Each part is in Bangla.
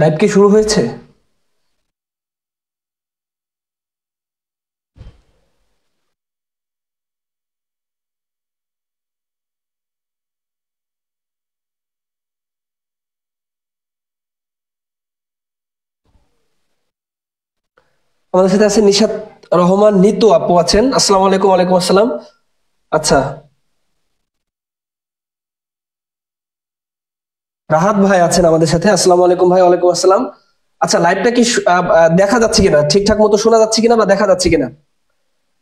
লাইভ কি শুরু হয়েছে? আমাদের সাথে আছে নিশাত রহমান নিতু আপু আছেন। আসসালামু আলাইকুম। ওয়ালাইকুম আসসালাম। আচ্ছা, রাহাত ভাই আছেন আমাদের সাথে। আসসালামু আলাইকুম ভাই। ওয়ালাইকুম আসসালাম। আচ্ছা, লাইভটা কি দেখা যাচ্ছে কিনা, ঠিকঠাক মতো শোনা যাচ্ছে কিনা বা দেখা যাচ্ছে কিনা?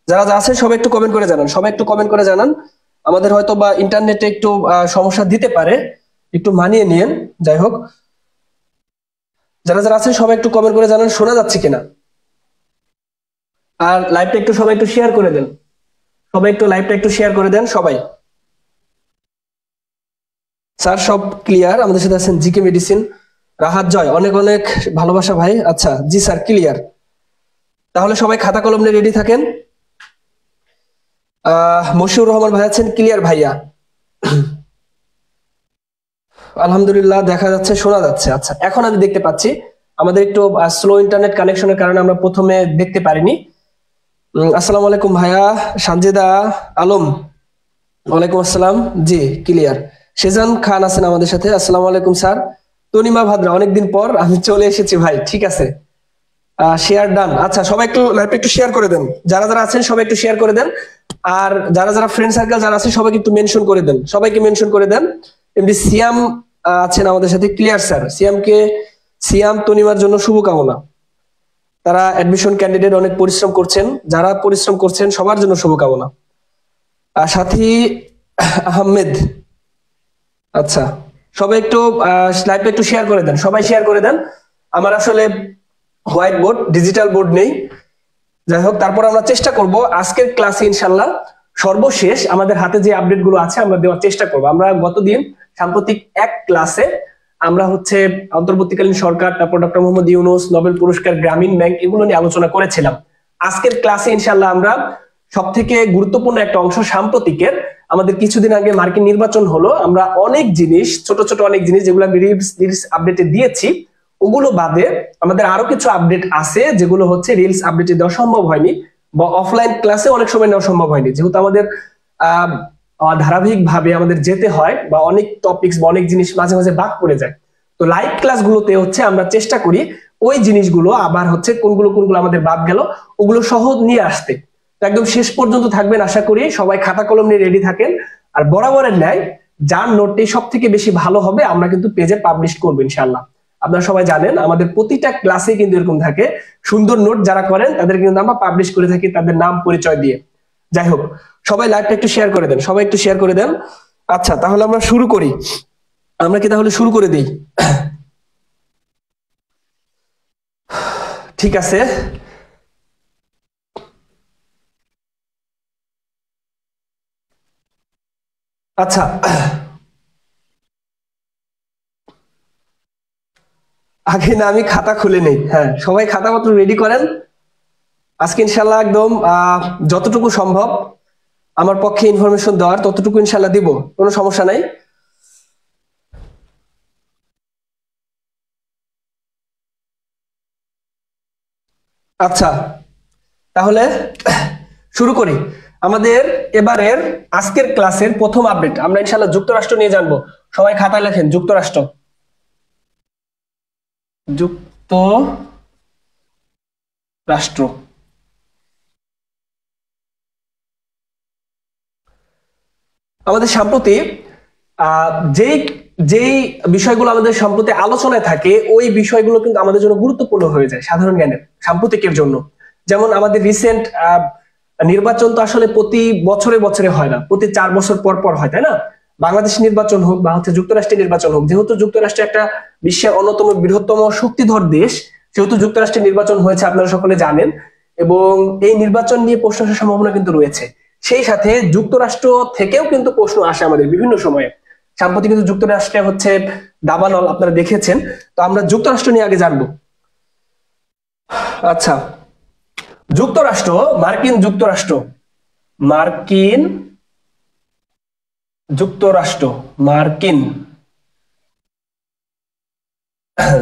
যারা যা আছেন সবাই একটু কমেন্ট করে জানান, সবাই একটু কমেন্ট করে জানান। আমাদের হয়তো বা ইন্টারনেটে একটু সমস্যা দিতে পারে, একটু মানিয়ে নিয়েন। যাই হোক, যারা যারা আছেন সবাই একটু কমেন্ট করে জানান শোনা যাচ্ছে কিনা। আর লাইভটা একটু সবাই একটু শেয়ার করে দেন, সবাই একটু লাইভটা একটু শেয়ার করে দেন সবাই। স্যার সব ক্লিয়ার। আমাদের সাথে আছেন জিকে মেডিসিন রাহাত জয়, অনেক অনেক ভালোবাসা ভাই। আচ্ছা জি স্যার, ক্লিয়ার। তাহলে সবাই খাতা কলম নিয়ে রেডি থাকেন। মশিউর রহমান ভাই আছেন, ক্লিয়ার ভাইয়া। আলহামদুলিল্লাহ, দেখা যাচ্ছে শোনা যাচ্ছে। আচ্ছা, এখন আমি দেখতে পাচ্ছি। আমাদের একটু স্লো ইন্টারনেট কানেকশনের কারণে আমরা প্রথমে দেখতে পারিনি। আসসালামু আলাইকুম ভাইয়া। সানজিদা আলম, ওয়ালাইকুম আসসালাম। জি, ক্লিয়ার। সেজান খান আছেন আমাদের সাথে। আসসালামু আলাইকুম স্যার। তনিমা ভাদ্রা, অনেকদিন পর আমি চলে এসেছি ভাই। ঠিক আছে, শেয়ার ডান। আচ্ছা, সবাই একটু লাইভটা একটু শেয়ার করে দেন, যারা যারা আছেন সবাই একটু শেয়ার করে দেন। আর যারা যারা ফ্রেন্ড সার্কেল যারা আছে সবাইকে একটু মেনশন করে দেন, সবাইকে মেনশন করে দেন। এমনি সিয়াম আছেন আমাদের সাথে। Clear sir. সিয়াম তনিমার জন্য শুভকামনা। তারা অ্যাডমিশন ক্যান্ডিডেট, অনেক পরিশ্রম করছেন। যারা পরিশ্রম করছেন সবার জন্য শুভকামনা। সাথী আহমেদ, আচ্ছা, সবাই একটু লাইভটা একটু শেয়ার করে দেন, সবাই শেয়ার করে দেন। আমার আসলে হোয়াইট বোর্ড, ডিজিটাল বোর্ড নেই। যাই হোক, তারপর আমরা চেষ্টা করব আজকের ক্লাসে ইনশাল্লাহ সর্বশেষ আমাদের হাতে যে আপডেট গুলো আছে আমরা দেওয়ার চেষ্টা করব। আমরা গতদিন সাম্প্রতিক এক ক্লাসে আমরা হচ্ছে অন্তর্বর্তীকালীন সরকার, তারপর ডক্টর মোহাম্মদ ইউনূস, নোবেল পুরস্কার, গ্রামীণ ব্যাংক, এগুলো নিয়ে আলোচনা করেছিলাম। আজকের ক্লাসে ইনশাল্লাহ আমরা সব থেকে গুরুত্বপূর্ণ একটা অংশ, সাম্প্রতিকের আমাদের কিছুদিন আগে মার্কিন নির্বাচন হলো, আমরা অনেক জিনিস, ছোট ছোট অনেক জিনিস যেগুলো আমি রিলস আপডেটে দিয়েছি, ওগুলো বাদে আমাদের আরো কিছু আপডেট আছে যেগুলো হচ্ছে রিলস আপডেটে দেওয়া সম্ভব হয়নি, বা অফলাইন ক্লাসে অনেক সময় নেওয়া সম্ভব হয়নি, যেহেতু আমাদের আহ ধারাবাহিক ভাবে আমাদের যেতে হয়, বা অনেক টপিকস বা অনেক জিনিস মাঝে মাঝে বাদ পড়ে যায়। তো লাইভ ক্লাসগুলোতে হচ্ছে আমরা চেষ্টা করি ওই জিনিসগুলো আবার হচ্ছে কোনগুলো কোনগুলো আমাদের বাদ গেল ওগুলো সহজ নিয়ে আসতে। তো একদম শেষ পর্যন্ত থাকবেন, আশা করি সবাই খাতা কলম নিয়ে রেডি থাকেন। আর বরাবরের ন্যায় যার নোটটি সব থেকে বেশি ভালো হবে আমরা কিন্তু পেজে পাবলিশ করবো ইনশাল্লাহ। আপনারা সবাই জানেন আমাদের প্রতিটা ক্লাসে কিন্তু এরকম থাকে, সুন্দর নোট যারা করেন তাদের কিন্তু আমরা পাবলিশ করে থাকি তাদের নাম পরিচয় দিয়ে। যাই হোক, সবাই লাইভটা একটু শেয়ার করে দেন, সবাই একটু শেয়ার করে দেন। আচ্ছা, তাহলে আমরা শুরু করি। আমরা কি তাহলে শুরু করে দিই? ঠিক আছে। আচ্ছা, আগে না আমি খাতা খুলে নেই। হ্যাঁ, সবাই খাতাপত্র রেডি করেন। আজকে ইনশাল্লাহ একদম যতটুকু সম্ভব আমার পক্ষে ইনফরমেশন দেওয়ার ততটুকু ইনশাল্লাহ দিব, কোনো সমস্যা নাই। আচ্ছা, তাহলে শুরু করি। আমাদের এবারের আজকের ক্লাসের প্রথম আপডেট আমরা ইনশাল্লাহ যুক্তরাষ্ট্র নিয়ে জানবো। সবাই খাতায় লেখেন যুক্তরাষ্ট্র। যুক্তরাষ্ট্র আমাদের সাম্প্রতি যেই যেই বিষয়গুলো আমাদের সম্প্রতি আলোচনায় থাকে ওই বিষয়গুলো কিন্তু আমাদের জন্য গুরুত্বপূর্ণ হয়ে যায় সাধারণ জ্ঞানের সাম্প্রতিকের জন্য। যেমন আমাদের রিসেন্ট নির্বাচন তো আসলে প্রতি বছরে বছরে হয় না, প্রতি 4 বছর পর পর হয়, তাই না? বাংলাদেশ নির্বাচন হোক বা হচ্ছে যুক্তরাষ্ট্রের নির্বাচন হোক, যেহেতু যুক্তরাষ্ট্র একটা বিশ্বের অন্যতম বৃহত্তম শক্তিধর দেশ, সেহেতু যুক্তরাষ্ট্রের নির্বাচন হয়েছে আপনারা সকলে জানেন। এবং এই নির্বাচন নিয়ে প্রশ্ন আসার সম্ভাবনা কিন্তু রয়েছে। সেই সাথে যুক্তরাষ্ট্র থেকেও কিন্তু প্রশ্ন আসে আমাদের বিভিন্ন সময়ে। সাম্প্রতিক কিন্তু যুক্তরাষ্ট্রে হচ্ছে দাবানল আপনারা দেখেছেন। তো আমরা যুক্তরাষ্ট্র নিয়ে আগে জানবো। আচ্ছা, যুক্তরাষ্ট্র, মার্কিন যুক্তরাষ্ট্র, মার্কিন যুক্তরাষ্ট্র, মার্কিন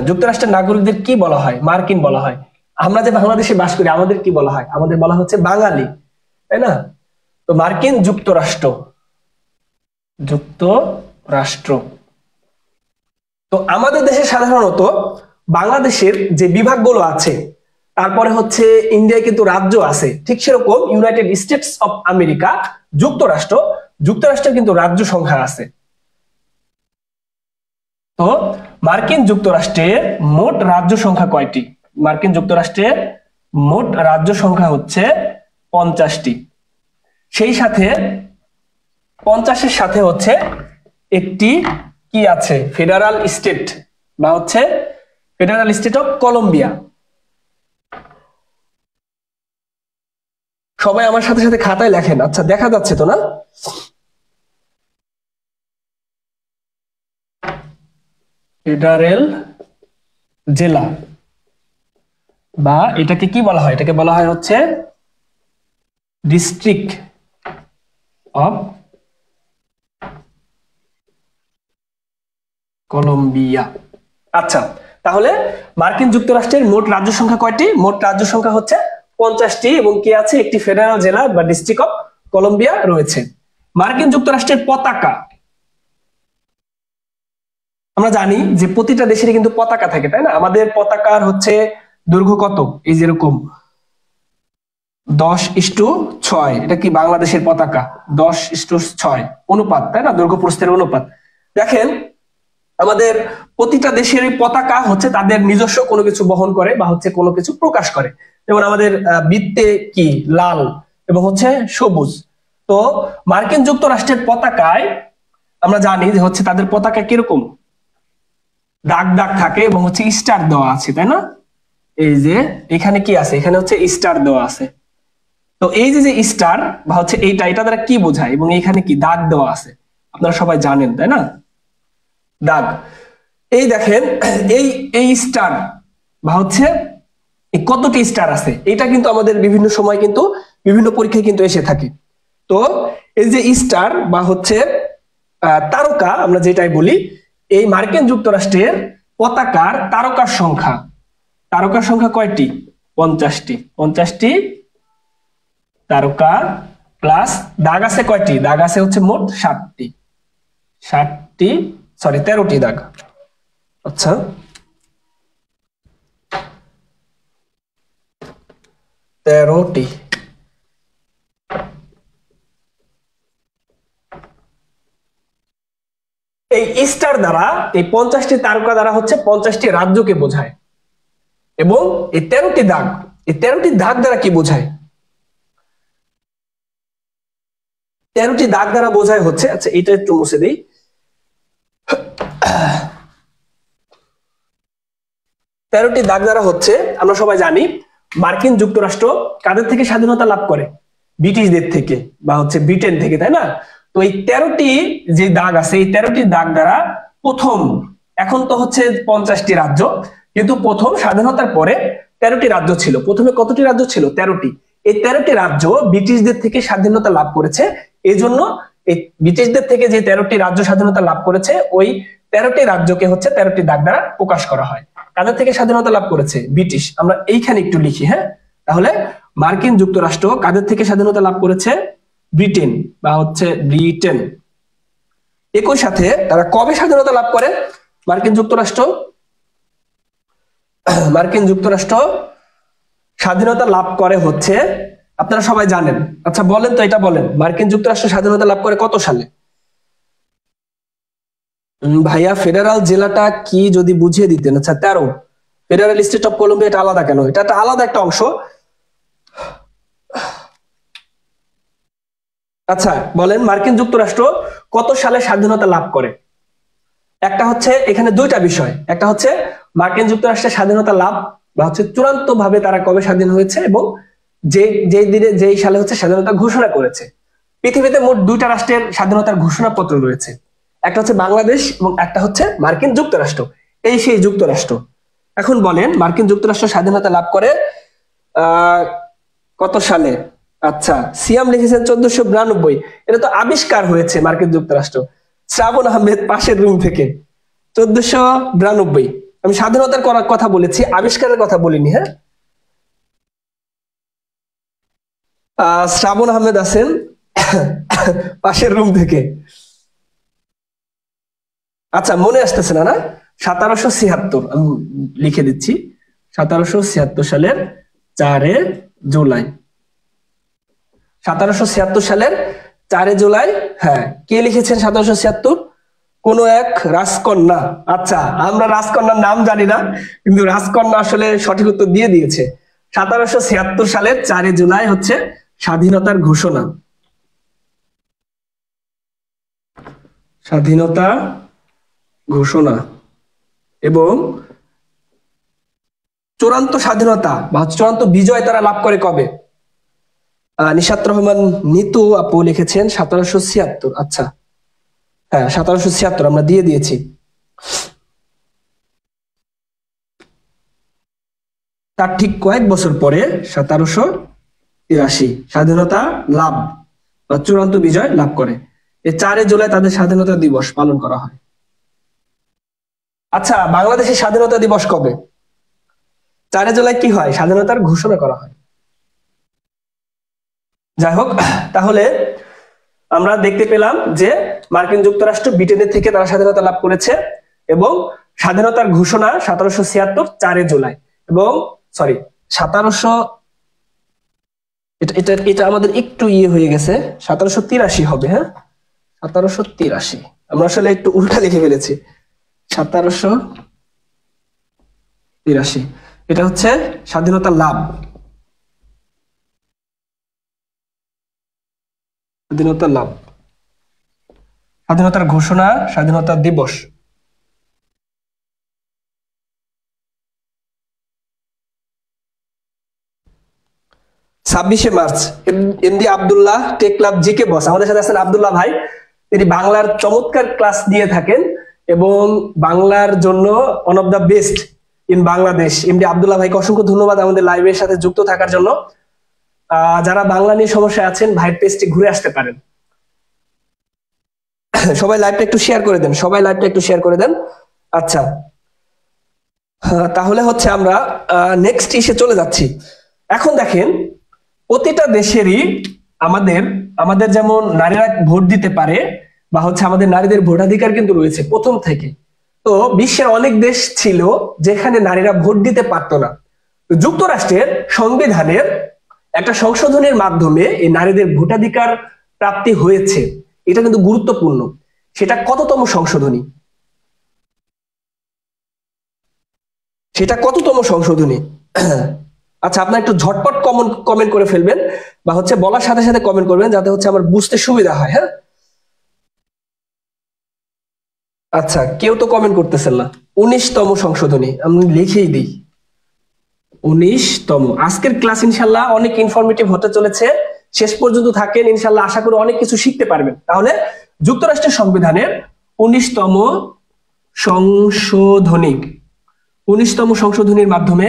যুক্তরাষ্ট্রের নাগরিকদের কি বলা হয়? মার্কিন বলা হয়। আমরা যে বাংলাদেশে বাস করি আমাদের কি বলা হয়? আমাদের বলা হচ্ছে বাঙালি, তাই না? তো মার্কিন যুক্তরাষ্ট্র, যুক্তরাষ্ট্র। তো আমাদের দেশে সাধারণত বাংলাদেশের যে বিভাগগুলো আছে, তারপরে হচ্ছে ইন্ডিয়ায় কিন্তু রাজ্য আছে, ঠিক সেরকম ইউনাইটেড স্টেটস অফ আমেরিকা, যুক্তরাষ্ট্র, যুক্তরাষ্ট্রে কিন্তু রাজ্য সংখ্যা আছে। তো মার্কিন যুক্তরাষ্ট্রের মোট রাজ্য সংখ্যা কয়টি? মার্কিন যুক্তরাষ্ট্রের মোট রাজ্য সংখ্যা হচ্ছে 50টি। সেই সাথে 50-এর সাথে হচ্ছে একটি কি আছে? ফেডারাল স্টেট, বা হচ্ছে ফেডারাল স্টেট অফ কলম্বিয়া। সবাই আমার সাথে সাথে খাতায় লেখেন। আচ্ছা, দেখা যাচ্ছে তো না? ফেডারেল জেলা, বা এটাকে কি বলা হয়? এটাকে বলা হয় হচ্ছে ডিস্ট্রিক্ট অফ কলম্বিয়া। আচ্ছা, তাহলে মার্কিন যুক্তরাষ্ট্রের মোট রাজ্য সংখ্যা কয়টি? মোট রাজ্য সংখ্যা হচ্ছে 50টি, এবং কি আছে? একটি ফেডারেল জেলা বা ডিস্ট্রিক্ট অফ কলম্বিয়া রয়েছে। মার্কিন যুক্তরাষ্ট্রের পতাকা, আমরা জানি যে প্রতিটা দেশেরই কিন্তু পতাকা থাকে, তাই না? আমাদের পতাকার হচ্ছে দৈর্ঘ্য কত? এই যেরকম 10:6। এটা কি বাংলাদেশের পতাকা? 10:6 অনুপাত, তাই না? দৈর্ঘ্য প্রস্থের অনুপাত। দেখেন, আমাদের প্রতিটা দেশের পতাকা হচ্ছে তাদের নিজস্ব কোনো কিছু বহন করে বা হচ্ছে কোনো কিছু প্রকাশ করে। যেমন আমাদের বৃত্তে কি লাল এবং হচ্ছে সবুজ। তো মার্কিন যুক্তরাষ্ট্রের পতাকায় আমরা জানি যে হচ্ছে তাদের পতাকা কিরকম, দাগ দাগ থাকে এবং হচ্ছে স্টার দেওয়া আছে, তাই না? এই যে এখানে কি আছে? এখানে হচ্ছে স্টার দেওয়া আছে। তো এই যে স্টার বা হচ্ছে এটা দ্বারা কি বোঝায়? এবং এইখানে কি দাগ দেওয়া আছে, আপনারা সবাই জানেন, তাই না? দাগ। এই দেখেন, এই এই স্টার বা হচ্ছে কতটি স্টার আছে, এটা কিন্তু আমাদের বিভিন্ন সময় কিন্তু বিভিন্ন পরীক্ষায় কিন্তু এসে থাকে। তো এই যে স্টার বা হচ্ছে তারকা আমরা যেটাই বলি, এই মার্কিন যুক্তরাষ্ট্রের পতাকার তারকার সংখ্যা কয়টি? 50টি। 50টি তারকা প্লাস দাগ আছে কয়টি? দাগ আছে হচ্ছে মোট 7টি। 13টি দাগ। আচ্ছা, তেরোটি। এই স্টার দ্বারা, এই 50টি তারকা দ্বারা হচ্ছে 50টি রাজ্যকে বোঝায়। এবং এই 13টি দাগ, এই 13টি দাগ দ্বারা কি বোঝায়? 13টি দাগ দ্বারা বোঝায় হচ্ছে, আচ্ছা এটা একটু মুছে দেই। 13টি দাগ দ্বারা হচ্ছে, আমরা সবাই জানি মার্কিন যুক্তরাষ্ট্র কাদের থেকে স্বাধীনতা লাভ করে? ব্রিটিশদের থেকে বা হচ্ছে ব্রিটেন থেকে, তাই না? তো এই 13টি যে দাগ আছে, এই 13টি দাগ দ্বারা প্রথম, এখন তো হচ্ছে 50টি রাজ্য, কিন্তু প্রথম স্বাধীনতার পরে 13টি রাজ্য ছিল। প্রথমে কতটি রাজ্য ছিল? 13টি। এই 13টি রাজ্য ব্রিটিশদের থেকে স্বাধীনতা লাভ করেছে। এই জন্য এই ব্রিটিশদের থেকে যে 13টি রাজ্য স্বাধীনতা লাভ করেছে, ওই 13টি রাজ্যকে হচ্ছে 13টি দাগ দ্বারা প্রকাশ করা হয়। কাদের থেকে স্বাধীনতা লাভ করেছে? ব্রিটিশ। আমরা এইখানে একটু লিখি, হ্যাঁ? তাহলে মার্কিন যুক্তরাষ্ট্র কাদের থেকে স্বাধীনতা লাভ করেছে? ব্রিটেন বা হচ্ছে ব্রিটেন। একই সাথে তারা কবে স্বাধীনতা লাভ করে? মার্কিন যুক্তরাষ্ট্র স্বাধীনতা লাভ করে হচ্ছে, আপনারা সবাই জানেন। আচ্ছা বলেন তো, এটা বলেন, মার্কিন যুক্তরাষ্ট্র স্বাধীনতা লাভ করে কত সালে? ভাইয়া ফেডারাল জেলাটা কি যদি বুঝিয়ে দিতেন। আচ্ছা 13। ফেডারেল স্টেট অফ কলম্বিয়া, এটা আলাদা কেন? এটা একটা আলাদা একটা অংশ। আচ্ছা বলেন, মার্কিন যুক্তরাষ্ট্র কত সালে স্বাধীনতা লাভ করে? একটা হচ্ছে এখানে দুইটা বিষয়, একটা হচ্ছে মার্কিন যুক্তরাষ্ট্রের স্বাধীনতা লাভ বা হচ্ছে চূড়ান্ত ভাবে তারা কবে স্বাধীন হয়েছে, এবং যে দিনে যেই সালে হচ্ছে স্বাধীনতা ঘোষণা করেছে। পৃথিবীতে মোট দুইটা রাষ্ট্রের স্বাধীনতার ঘোষণাপত্র রয়েছে, একটা হচ্ছে বাংলাদেশ এবং একটা হচ্ছে মার্কিন যুক্তরাষ্ট্র। এই সেই যুক্তরাষ্ট্র। এখন বলেন, মার্কিন যুক্তরাষ্ট্র স্বাধীনতা লাভ করে কত সালে? আচ্ছা, সিয়াম লিখেছেন 1492। এটা তো আবিষ্কার হয়েছে মার্কিন যুক্তরাষ্ট্র। শ্রাবণ আহমেদ পাশের রুম থেকে 1492। আমি স্বাধীনতার কথা বলেছি, আবিষ্কারের কথা বলিনি। হ্যাঁ, শ্রাবণ আহমেদ আছেন পাশের রুম থেকে। আচ্ছা, মনে আসতেছে না? 1776 আমি লিখে দিচ্ছি, 1776 সালের 4 জুলাই। 1776 সালের 4 জুলাই। হ্যাঁ, কে লিখেছেন 1776? কোন এক রাজকন্যা। আচ্ছা, আমরা রাজকন্যার নাম জানি না, কিন্তু রাজকন্যা আসলে সঠিক উত্তর দিয়ে দিয়েছে। 1776 সালের 4 জুলাই হচ্ছে স্বাধীনতার ঘোষণা। স্বাধীনতা ঘোষণা। এবং চূড়ান্ত স্বাধীনতা বা চূড়ান্ত বিজয় তারা লাভ করে কবে? নিশাত রহমান নিতু আপু লিখেছেন 1776। আচ্ছা, হ্যাঁ 1776 আমরা দিয়ে দিয়েছি। তার ঠিক কয়েক বছর পরে 1783 স্বাধীনতা লাভ বা চূড়ান্ত বিজয় লাভ করে। এই 4 জুলাই তাদের স্বাধীনতা দিবস পালন করা হয়। আচ্ছা, বাংলাদেশের স্বাধীনতা দিবস কবে? 4 জুলাই কি হয়? স্বাধীনতার ঘোষণা করা হয়। যাই হোক, তাহলে আমরা দেখতে পেলাম যে মার্কিন যুক্তরাষ্ট্র ব্রিটেনের থেকে তারা স্বাধীনতা লাভ করেছে এবং স্বাধীনতার ঘোষণা 1776 4 জুলাই। এবং সরি 1700, এটা আমাদের একটু হয়ে গেছে, 1783 হবে। হ্যাঁ, 1783 আমরা আসলে একটু উল্টা লিখে ফেলেছি। 1783 এটা হচ্ছে স্বাধীনতা লাভ, স্বাধীনতা লাভ, স্বাধীনতার ঘোষণা, স্বাধীনতা দিবস। ছাব্বিশে মার্চ MD Abdullah tech club GK boss আমাদের সাথে আছেন আব্দুল্লাহ ভাই। তিনি বাংলার চমৎকার ক্লাস দিয়ে থাকেন এবং বাংলার জন্য one of the best in Bangladesh. MD Abdullah ভাইকে অসংখ্য ধন্যবাদ আমাদের লাইভের সাথে যুক্ত থাকার জন্য। যারা বাংলা নিয়ে সমস্যা আছেন ভাইয়ের পেজটি ঘুরে আসতে পারেন। সবাই লাইভটা একটু শেয়ার করে দেন, সবাই লাইভটা একটু শেয়ার করে দেন। আচ্ছা, তাহলে হচ্ছে আমরা নেক্সট ইস্যুতে চলে যাচ্ছি। এখন দেখেন, প্রতিটা দেশেরই আমাদের যেমন নারীরা ভোট দিতে পারে বা হচ্ছে আমাদের নারীদের ভোটাধিকার কিন্তু রয়েছে প্রথম থেকে। তো বিশ্বের অনেক দেশ ছিল যেখানে নারীরা ভোট দিতে পারতো না। যুক্তরাষ্ট্রের সংবিধানের একটা সংশোধনের মাধ্যমে এই নারীদের ভোটাধিকার প্রাপ্তি হয়েছে। এটা কিন্তু গুরুত্বপূর্ণ। সেটা কততম সংশোধনী? সেটা কততম সংশোধনী? আচ্ছা, আপনার একটু ঝটপট কমেন্ট করে ফেলবেন বা হচ্ছে বলার সাথে সাথে কমেন্ট করবেন, যাতে হচ্ছে আমার বুঝতে সুবিধা হয়। হ্যাঁ, আচ্ছা, কেউ তো কমেন্ট করতেছেন না। 19তম সংশোধনী আমি লিখেই দিই, 19তম। আজকের ক্লাস ইনশাল্লাহ অনেক ইনফরমেটিভ হতে চলেছে, শেষ পর্যন্ত থাকেন, ইনশাল্লাহ আশা করি অনেক কিছু শিখতে পারবেন। তাহলে যুক্তরাষ্ট্রের সংবিধানের 19তম সংশোধনী, 19তম সংশোধনীর মাধ্যমে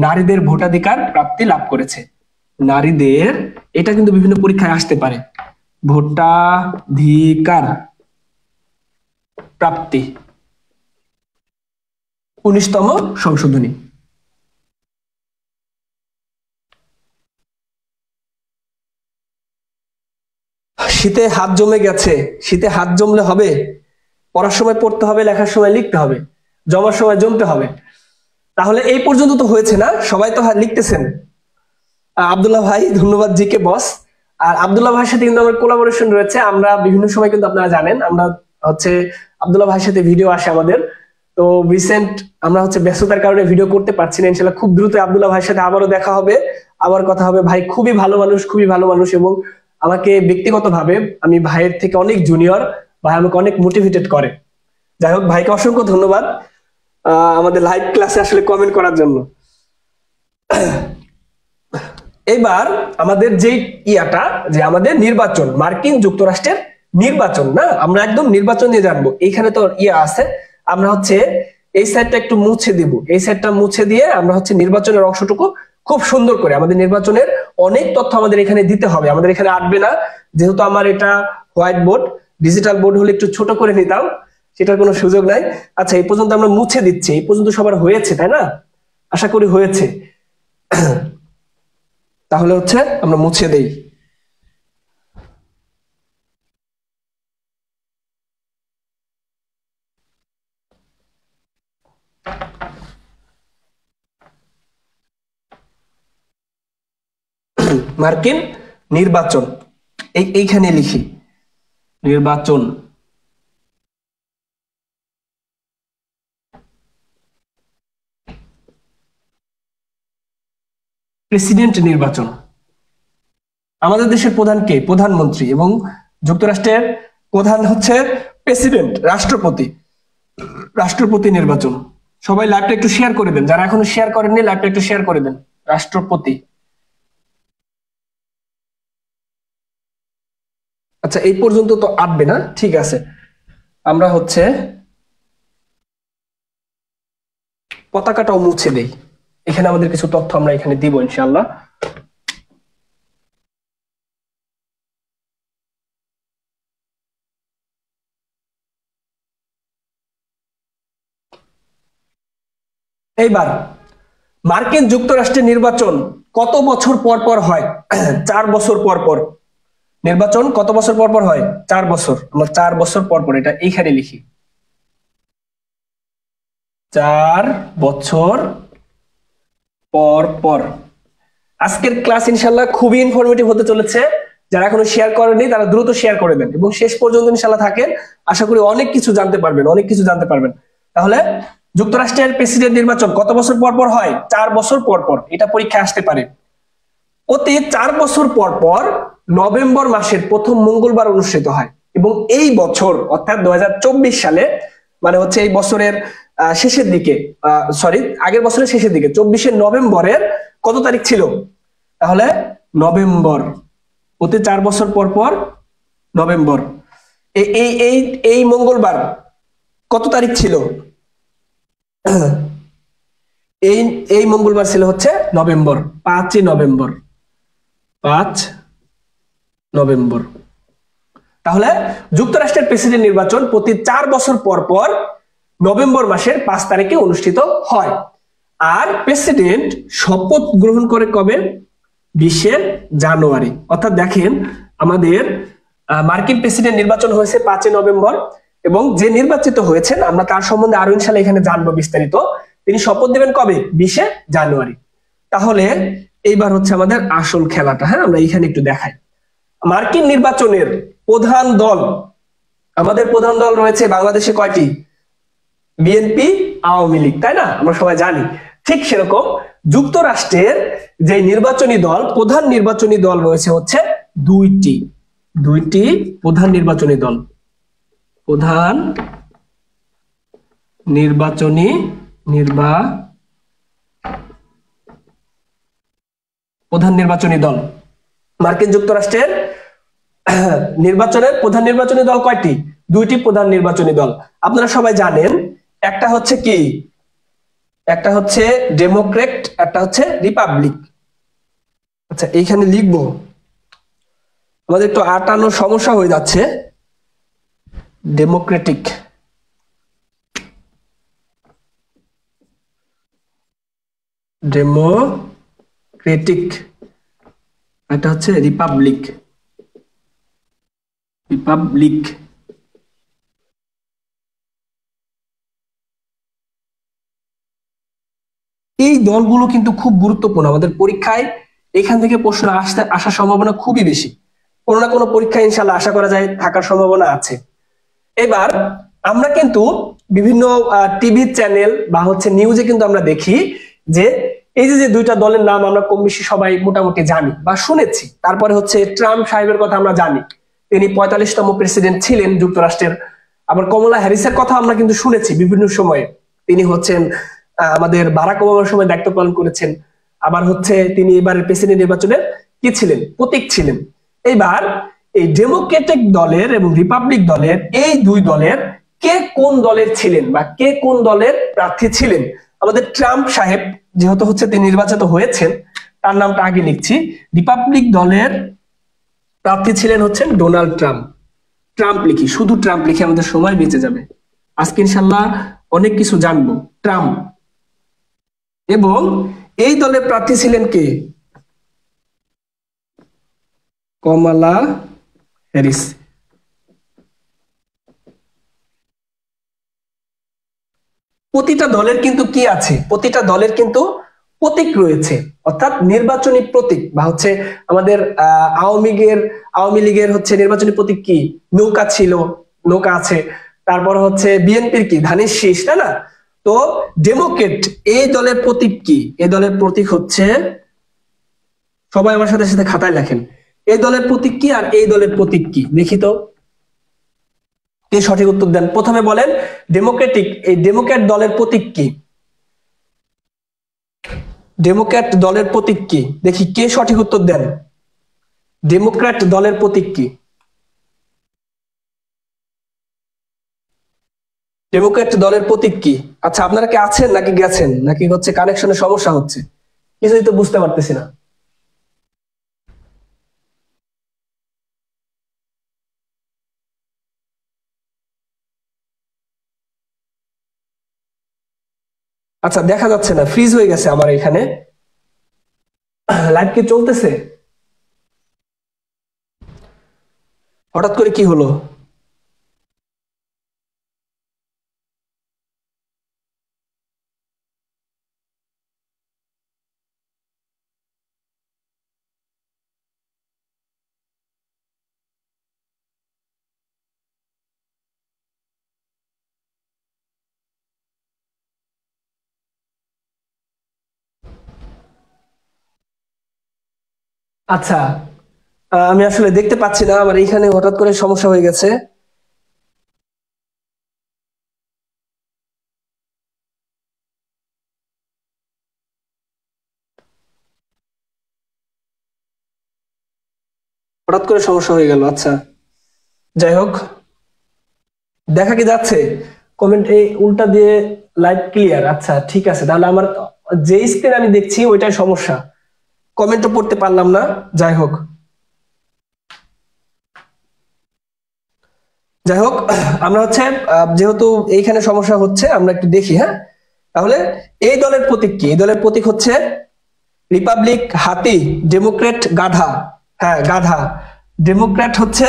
নারীদের ভোটাধিকার প্রাপ্তি লাভ করেছে। নারীদের, এটা কিন্তু বিভিন্ন পরীক্ষায় আসতে পারে, ভোটাধিকার প্রাপ্তি, 19তম সংশোধনী। শীতে হাত জমে গেছে, শীতে হাত জমলে হবে? পড়ার সময় পড়তে হবে, লেখার সময় লিখতে হবে, জমার সময় জমতে হবে। তাহলে এই পর্যন্ত তো হয়েছে না? সবাই তো লিখতেছেন। আব্দুল্লাহ ভাই ধন্যবাদ, জিকে বস। আর আব্দুল্লাহ ভাইয়ের সাথে কিন্তু আমার কোলাবোরেশন রয়েছে। আমরা বিভিন্ন সময় কিন্তু আপনারা জানেন আমরা হচ্ছে আব্দুল্লাহ ভাইয়ের সাথে ভিডিও আসে আমাদের। তো রিসেন্ট আমরা হচ্ছে ব্যস্ততার কারণে ভিডিও করতে পারছি না। ইনশাআল্লাহ খুব দ্রুত আব্দুল্লাহ ভাইয়ের সাথে আবারও দেখা হবে, আবার কথা হবে। ভাই খুবই ভালো মানুষ, খুবই ভালো মানুষ এবং আমাকে ব্যক্তিগতভাবে, আমি ভাইয়ের থেকে অনেক জুনিয়র, ভাই আমাকে অনেক মোটিভেটেড করে। যাই হোক, ভাইকে অসংখ্য ধন্যবাদ আমাদের লাইভ ক্লাসে আসলে কমেন্ট করার জন্য। এবার আমাদের যে যে আমাদের নির্বাচন, মার্কিন যুক্তরাষ্ট্রের নির্বাচন, না আমরা একদম নির্বাচন নিয়ে জানবো। এইখানে তো আছে, আমরা হচ্ছে এই সাইডটা একটু মুছে দিব, এই সাইডটা মুছে দিয়ে আমরা হচ্ছে নির্বাচনের অংশটুকু খুব সুন্দর করে, আমাদের নির্বাচনের অনেক তথ্য আমাদের এখানে দিতে হবে, আমাদের এখানে আটবে না। যেহেতু আমার এটা হোয়াইট বোর্ড, ডিজিটাল বোর্ড হলে একটু ছোট করে নিতাম। সেটার কোনো সুযোগ নাই। আচ্ছা, এই পর্যন্ত আমরা মুছে দিচ্ছি। এই পর্যন্ত সবার হয়েছে, তাই না? আশা করি হয়েছে। তাহলে হচ্ছে আমরা মুছে দেই। মার্কিন নির্বাচন, এইখানে লিখি নির্বাচন। প্রেসিডেন্ট নির্বাচন, আমাদের দেশের প্রধান কে? প্রধানমন্ত্রী, এবং যুক্তরাষ্ট্রের প্রধান হচ্ছে প্রেসিডেন্ট, রাষ্ট্রপতি। রাষ্ট্রপতি নির্বাচন। সবাই লাইভটা একটু শেয়ার করে দেন, যারা এখনো শেয়ার করেননি লাইভটা একটু শেয়ার করে দেন। রাষ্ট্রপতি। আচ্ছা, এই পর্যন্ত তো আটবে না, ঠিক আছে। আমরা হচ্ছে পতাকাটাও মুছে দেই। এখানে আমাদের কিছু তথ্য আমরা এখানে দিব ইনশাআল্লাহ। এইবার মার্কিন যুক্তরাষ্ট্রের নির্বাচন কত বছর পর পর হয়? 4 বছর পর পর। নির্বাচন কত বছর পর পর হয়? 4 বছর। আমরা 4 বছর পর পর এটা এইখানে লিখি, 4 বছর পর পর। আজকের ক্লাস ইনশাল্লাহ খুবই ইনফরমেটিভ হতে চলেছে। যারা এখনো শেয়ার করেনি তারা দ্রুত শেয়ার করে দেন এবং শেষ পর্যন্ত ইনশাল্লাহ থাকেন। আশা করি অনেক কিছু জানতে পারবেন, অনেক কিছু জানতে পারবেন। তাহলে যুক্তরাষ্ট্রের প্রেসিডেন্ট নির্বাচন কত বছর পর পর হয়? 4 বছর পর পর। এটা পরীক্ষায় আসতে পারে। প্রতি 4 বছর পর পর নভেম্বর মাসের প্রথম মঙ্গলবার অনুষ্ঠিত হয়। এবং এই বছর অর্থাৎ 2024 সালে, মানে হচ্ছে এই বছরের শেষের দিকে, সরি আগের বছরের শেষের দিকে 24শে নভেম্বরের কত তারিখ ছিল? তাহলে নভেম্বর। প্রতি 4 বছর পর পর নভেম্বর। এই এই এই এই মঙ্গলবার কত তারিখ ছিল? এই এই মঙ্গলবার ছিল হচ্ছে নভেম্বর, 5ই নভেম্বর। 5 নভেম্বর। তাহলে যুক্তরাষ্ট্রের প্রেসিডেন্ট নির্বাচন প্রতি 4 বছর পর পর নভেম্বর মাসের 5 তারিখে অনুষ্ঠিত হয়। আর প্রেসিডেন্ট শপথ গ্রহণ করে কবে? 20শে জানুয়ারি। অর্থাৎ দেখেন, আমাদের মার্কিন প্রেসিডেন্ট নির্বাচন হয়েছে 5ই নভেম্বর, এবং যে নির্বাচিত হয়েছেন আমরা তার সম্বন্ধে আরো ইনশাআল্লাহ এখানে জানবো বিস্তারিত। তিনি শপথ নেবেন কবে? 20শে জানুয়ারি। তাহলে এইবার হচ্ছে আমাদের আসল খেলাটা। হ্যাঁ, আমরা এখানে একটু দেখাই। মার্কিন নির্বাচনের প্রধান দল, আমাদের প্রধান দল রয়েছে বাংলাদেশে কয়টি? বিএনপি, আওয়ামী লীগ, তাই না? আমরা সবাই জানি। ঠিক সেরকম যুক্তরাষ্ট্রের যে নির্বাচনী দল, প্রধান নির্বাচনী দল রয়েছে হচ্ছে দুইটি প্রধান নির্বাচনী দল। প্রধান নির্বাচনী দল মার্কিন যুক্তরাষ্ট্রের নির্বাচনের প্রধান নির্বাচনী দল কয়টি? দুইটি প্রধান নির্বাচনী দল। আপনারা সবাই জানেন, একটা হচ্ছে কি? একটা হচ্ছে ডেমোক্রেট, একটা হচ্ছে রিপাবলিক। আচ্ছা, এইখানে লিখবো, আমাদের একটু আটানোর সমস্যা হয়ে যাচ্ছে। ডেমোক্রেটিক, এটা হচ্ছে রিপাবলিক। এই দলগুলো কিন্তু খুব গুরুত্বপূর্ণ আমাদের পরীক্ষায়। এখান থেকে প্রশ্ন আসার সম্ভাবনা খুবই বেশি। কোনো না কোনো পরীক্ষায় ইনশাআল্লাহ আশা করা যায় থাকার সম্ভাবনা আছে। এবার আমরা কিন্তু বিভিন্ন টিভি চ্যানেল বা হচ্ছে নিউজে কিন্তু আমরা দেখি যে এই যে দুইটা দলের নাম আমরা কম বেশি সবাই মোটামুটি জানি বা শুনেছি। তারপরে হচ্ছে ট্রাম্প সাহেবের কথা আমরা জানি, তিনি 45তম প্রেসিডেন্ট ছিলেন যুক্তরাষ্ট্রের। আবার কমলা হ্যারিসের কথা আমরা কিন্তু শুনেছি বিভিন্ন সময়ে, তিনি হচ্ছেন আমাদের বারাক ওবামার সময় দায়িত্ব পালন করেছেন। আবার হচ্ছে তিনি এবারের প্রেসিডেন্ট নির্বাচনের কি ছিলেন? প্রতীক ছিলেন। এইবার এই ডেমোক্রেটিক দলের এবং রিপাবলিক দলের, এই দুই দলের কে কোন দলের ছিলেন বা কে কোন দলের প্রার্থী ছিলেন? আমাদের ট্রাম্প সাহেব যেহেতু হচ্ছে তিনি নির্বাচিত হয়েছেন, তার নামটা আগে লিখছি। রিপাবলিক দলের প্রার্থী ছিলেন হচ্ছেন ডোনাল্ড ট্রাম্প। ট্রাম্প লিখি, শুধু ট্রাম্প লিখে আমাদের সময় বেঁচে যাবে। আজকে ইনশাল্লাহ অনেক কিছু জানবো। ট্রাম্প, এবং এই দলের প্রার্থী ছিলেন কে? কমলা হ্যারিস। প্রতিটা দলের কিন্তু কি আছে, প্রতিটা দলের কিন্তু প্রতীক রয়েছে, অর্থাৎ নির্বাচনী প্রতীক, বা হচ্ছে আমাদের আওয়ামী লীগের হচ্ছে নির্বাচনী প্রতীক কি? নৌকা ছিল, নৌকা আছে। তারপর হচ্ছে বিএনপির কি? ধানের শীষ, তাই না? তো ডেমোক্রেট এই দলের প্রতীক কি? এই দলের প্রতীক হচ্ছে, সবাই আমার সাথে সাথে খাতায় লেখেন, এই দলের প্রতীক কি আর এই দলের প্রতীক কি, দেখি তো কে সঠিক উত্তর দেন। প্রথমে বলেন ডেমোক্রেটিক, এই ডেমোক্র্যাট দলের প্রতীক কি? ডেমোক্র্যাট দলের প্রতীক কি, দেখি কে সঠিক উত্তর দেন। ডেমোক্র্যাট দলের প্রতীক কি? ডেমোক্র্যাট দলের প্রতীক কি? আচ্ছা, আপনারা কি আছেন নাকি গেছেন, নাকি হচ্ছে কানেকশনের সমস্যা হচ্ছে? কিছুই তো বুঝতে পারতেছি না। আচ্ছা, দেখা যাচ্ছে না, ফ্রিজ হয়ে গেছে আমার এখানে। লাইভ কি চলতেছে? হঠাৎ করে কি হলো? আচ্ছা, আমি আসলে দেখতে পাচ্ছি না, আমার এইখানে হঠাৎ করে সমস্যা হয়ে গেছে। হঠাৎ করে সমস্যা হয়ে গেল। আচ্ছা, যাই হোক, দেখা কি যাচ্ছে? কমেন্ট এই উল্টা দিয়ে লাইভ ক্লিয়ার। আচ্ছা, ঠিক আছে, তাহলে আমার যে স্ক্রিন আমি দেখছি ওইটাই সমস্যা, কমেন্টও পড়তে পারলাম না। যাই হোক, যাই হোক, আমরা হচ্ছে যেহেতু এইখানে সমস্যা হচ্ছে, আমরা একটু দেখি। হ্যাঁ, তাহলে এই দলের প্রতীক কি? এই দলের প্রতীক হচ্ছে রিপাবলিক হাতি, ডেমোক্রেট গাধা। হ্যাঁ, গাধা। ডেমোক্র্যাট হচ্ছে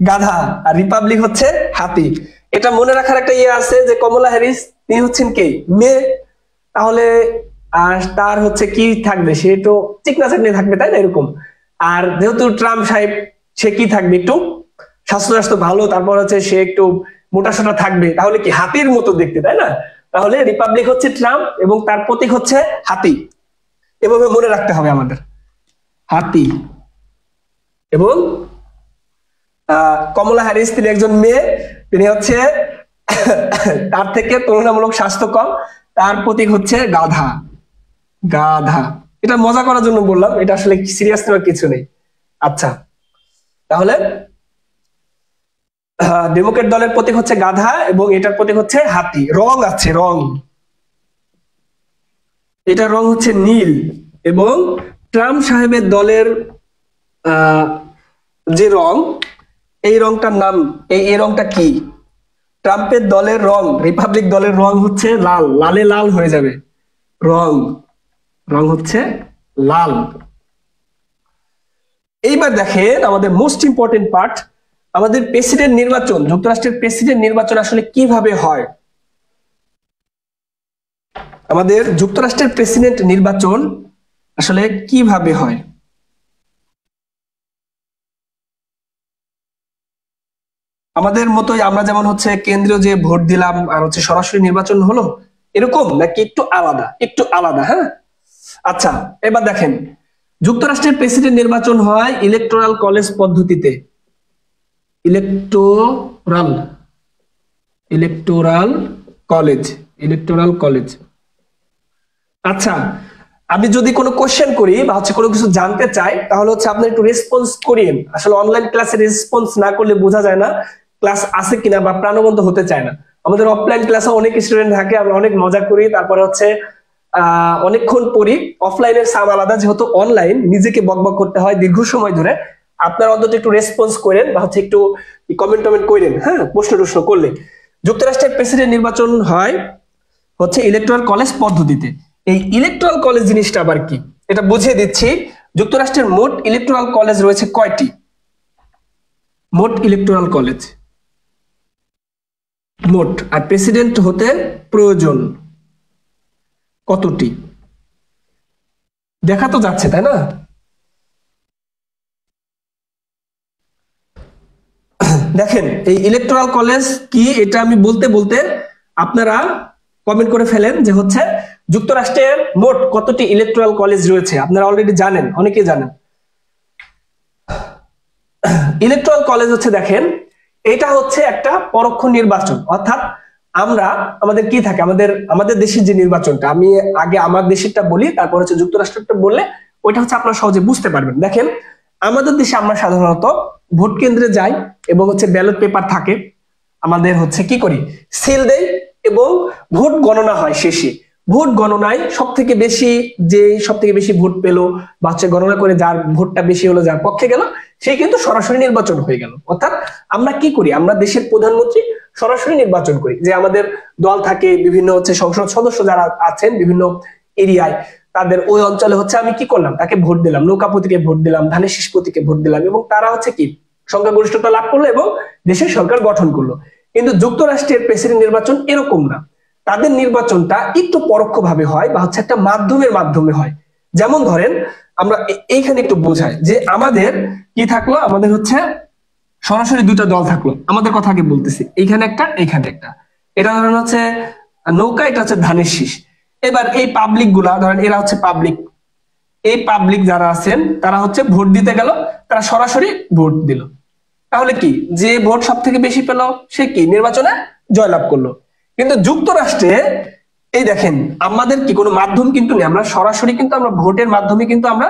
গাধা আর রিপাবলিক হচ্ছে হাতি। এটা মনে রাখার একটা ইয়ে আছে যে কমলা হ্যারিস তিনি হচ্ছেন কে? মেয়ে। তাহলে আর তার হচ্ছে কি থাকবে, সে তো চিকনা চাকনি থাকবে, তাই না? এরকম। আর যেহেতু ট্রাম্প সাহেব, সে কি থাকবে? একটু স্বাস্থ্য স্বাস্থ্য ভালো, তারপর হচ্ছে সে একটু মোটা সোটা থাকবে, তাহলে কি হাতির মতো দেখতে, তাই না? তাহলে রিপাবলিক হচ্ছে ট্রাম্প এবং তার প্রতীক হচ্ছে হাতি। এভাবে মনে রাখতে হবে আমাদের, হাতি। এবং কমলা হ্যারিস তিনি একজন মেয়ে, তিনি হচ্ছে তার থেকে তুলনামূলক স্বাস্থ্য কম, তার প্রতীক হচ্ছে গাধা। গাধা, এটা মজা করার জন্য বললাম, এটা আসলে সিরিয়াস নেওয়ার কিছু নেই। আচ্ছা, তাহলে ডেমোক্রেট দলের প্রতীক হচ্ছে গাধা এবং এটার প্রতীক হচ্ছে হাতি। রং আছে, রং, এটার রং হচ্ছে নীল। এবং ট্রাম্প সাহেবের দলের আহ, যে রং, এই রংটার নাম, এই রংটা কি? ট্রাম্পের দলের রং, রিপাবলিক দলের রং হচ্ছে লাল, লালে লাল হয়ে যাবে। রং, রং হচ্ছে লাল। এইবার দেখেন আমাদের মোস্ট ইম্পর্টেন্ট পার্ট, আমাদের প্রেসিডেন্ট নির্বাচন, যুক্তরাষ্ট্রের প্রেসিডেন্ট নির্বাচন আসলে কিভাবে হয়? আমাদের যুক্তরাষ্ট্রের প্রেসিডেন্ট নির্বাচন আসলে কিভাবে হয়? আমাদের মতোই আমরা যেমন হচ্ছে কেন্দ্রীয় যে ভোট দিলাম আর হচ্ছে সরাসরি নির্বাচন হলো, এরকম নাকি একটু আলাদা? একটু আলাদা, হ্যাঁ। আচ্ছা, এবার দেখেন, যুক্তরাষ্ট্রের প্রেসিডেন্ট নির্বাচন হয় ইলেকটোরাল কলেজ পদ্ধতিতে। Electoral, electoral college, electoral college. আচ্ছা, আমি যদি কোনো কোশ্চেন করি বা হচ্ছে কোনো কিছু জানতে চাই, তাহলে হচ্ছে আপনি একটু রেসপন্স করিয়েন। আসলে অনলাইন ক্লাসে রেসপন্স না করলে বোঝা যায় না ক্লাস আছে কিনা বা প্রাণবন্ত হতে চায় না। আমাদের অফলাইন ক্লাসে অনেক স্টুডেন্ট থাকে, আমরা অনেক মজা করি, তারপরে হচ্ছে অনেকক্ষণ পড়ি। অফলাইনের সাম আলাদা, যেহেতু অনলাইন নিজেকে বকবক করতে হয় দীর্ঘ সময় ধরে। আপনারা অন্তত একটু রেসপন্স করেন বা হচ্ছে একটু কমেন্ট টমেন্ট করেন, হ্যাঁ, প্রশ্ন টশ্ন করলে। যুক্তরাষ্ট্রের প্রেসিডেন্ট নির্বাচন হয় হচ্ছে ইলেকটোরাল কলেজ পদ্ধতিতে। এই ইলেকটোরাল কলেজ জিনিসটা আবার কি এটা বুঝিয়ে দিচ্ছি। যুক্তরাষ্ট্রের মোট ইলেকটোরাল কলেজ রয়েছে কয়টি? মোট ইলেকটোরাল কলেজ মোট, আর প্রেসিডেন্ট হতে প্রয়োজন কতটি দেখা তো যাচ্ছে, তাই না? দেখেন এই ইলেকটোরাল কলেজ কি এটা আমি বলতে বলতে আপনারা কমেন্ট করে ফেলেন যে হচ্ছে যুক্তরাষ্ট্রের মোট কতটি ইলেকটোরাল কলেজ রয়েছে। আপনারা অলরেডি জানেন, অনেকেই জানেন। ইলেকটোরাল কলেজ হচ্ছে দেখেন এটা হচ্ছে একটা পরোক্ষ নির্বাচন, অর্থাৎ আমরা আমাদের কি থাকে আমাদের দেশের যে নির্বাচনটা, আমি আগে আমার দেশেরটা বলি তারপর হচ্ছে যুক্তরাষ্ট্রটা বললে ওইটা হচ্ছে আপনারা সহজে বুঝতে পারবেন। দেখেন আমাদের দেশে আমরা সাধারণত ভোট কেন্দ্রে যাই এবং হচ্ছে ব্যালট পেপার থাকে, আমাদের হচ্ছে কি করি সিল দেই এবং ভোট গণনা হয়। শেষে ভোট গণনায় সব থেকে বেশি ভোট পেলো বা হচ্ছে গণনা করে যার ভোটটা বেশি হলো যার পক্ষে গেল সেই কিন্তু সরাসরি নির্বাচন হয়ে গেল। অর্থাৎ আমরা কি করি, আমরা দেশের প্রধানমন্ত্রী সরাসরি নির্বাচন করি। যে আমাদের দল থাকে বিভিন্ন হচ্ছে সংসদ সদস্য যারা আছেন বিভিন্ন এরিয়ায়, তাদের ওই অঞ্চলে হচ্ছে আমি কি করলাম তাকে ভোট দিলাম, নৌকা প্রতীকে ভোট দিলাম, ধানের শীষ প্রতীকে ভোট দিলাম এবং তারা হচ্ছে কি সংখ্যাগরিষ্ঠতা লাভ করলো এবং দেশের সরকার গঠন করলো। কিন্তু যুক্তরাষ্ট্রের প্রেসিডেন্ট নির্বাচন এরকম না, তাদের নির্বাচনটা একটু পরোক্ষভাবে হয় বা হচ্ছে একটা মাধ্যমে হয়। যেমন ধরেন আমরা এইখানে একটু বোঝাই যে আমাদের কি থাকলো, আমাদের হচ্ছে সরাসরি দুটো দল থাকলো, আমাদের কথা আগে বলতেছি, এইখানে একটা এইখানে একটা, এটা ধরেন হচ্ছে নৌকা, এটা হচ্ছে ধানের শীষ। এবার এই পাবলিক গুলা ধরেন এরা হচ্ছে পাবলিক, এই পাবলিক যারা আছেন তারা হচ্ছে ভোট দিতে গেল, তারা সরাসরি ভোট দিল। তাহলে কি যে ভোট সব থেকে বেশি পেল সে কি নির্বাচনে জয়লাভ করলো। কিন্তু যুক্তরাষ্ট্রে এই দেখেন আমাদের কি কোনো মাধ্যম কিন্তু নেই, আমরা সরাসরি কিন্তু আমরা ভোটের মাধ্যমে কিন্তু আমরা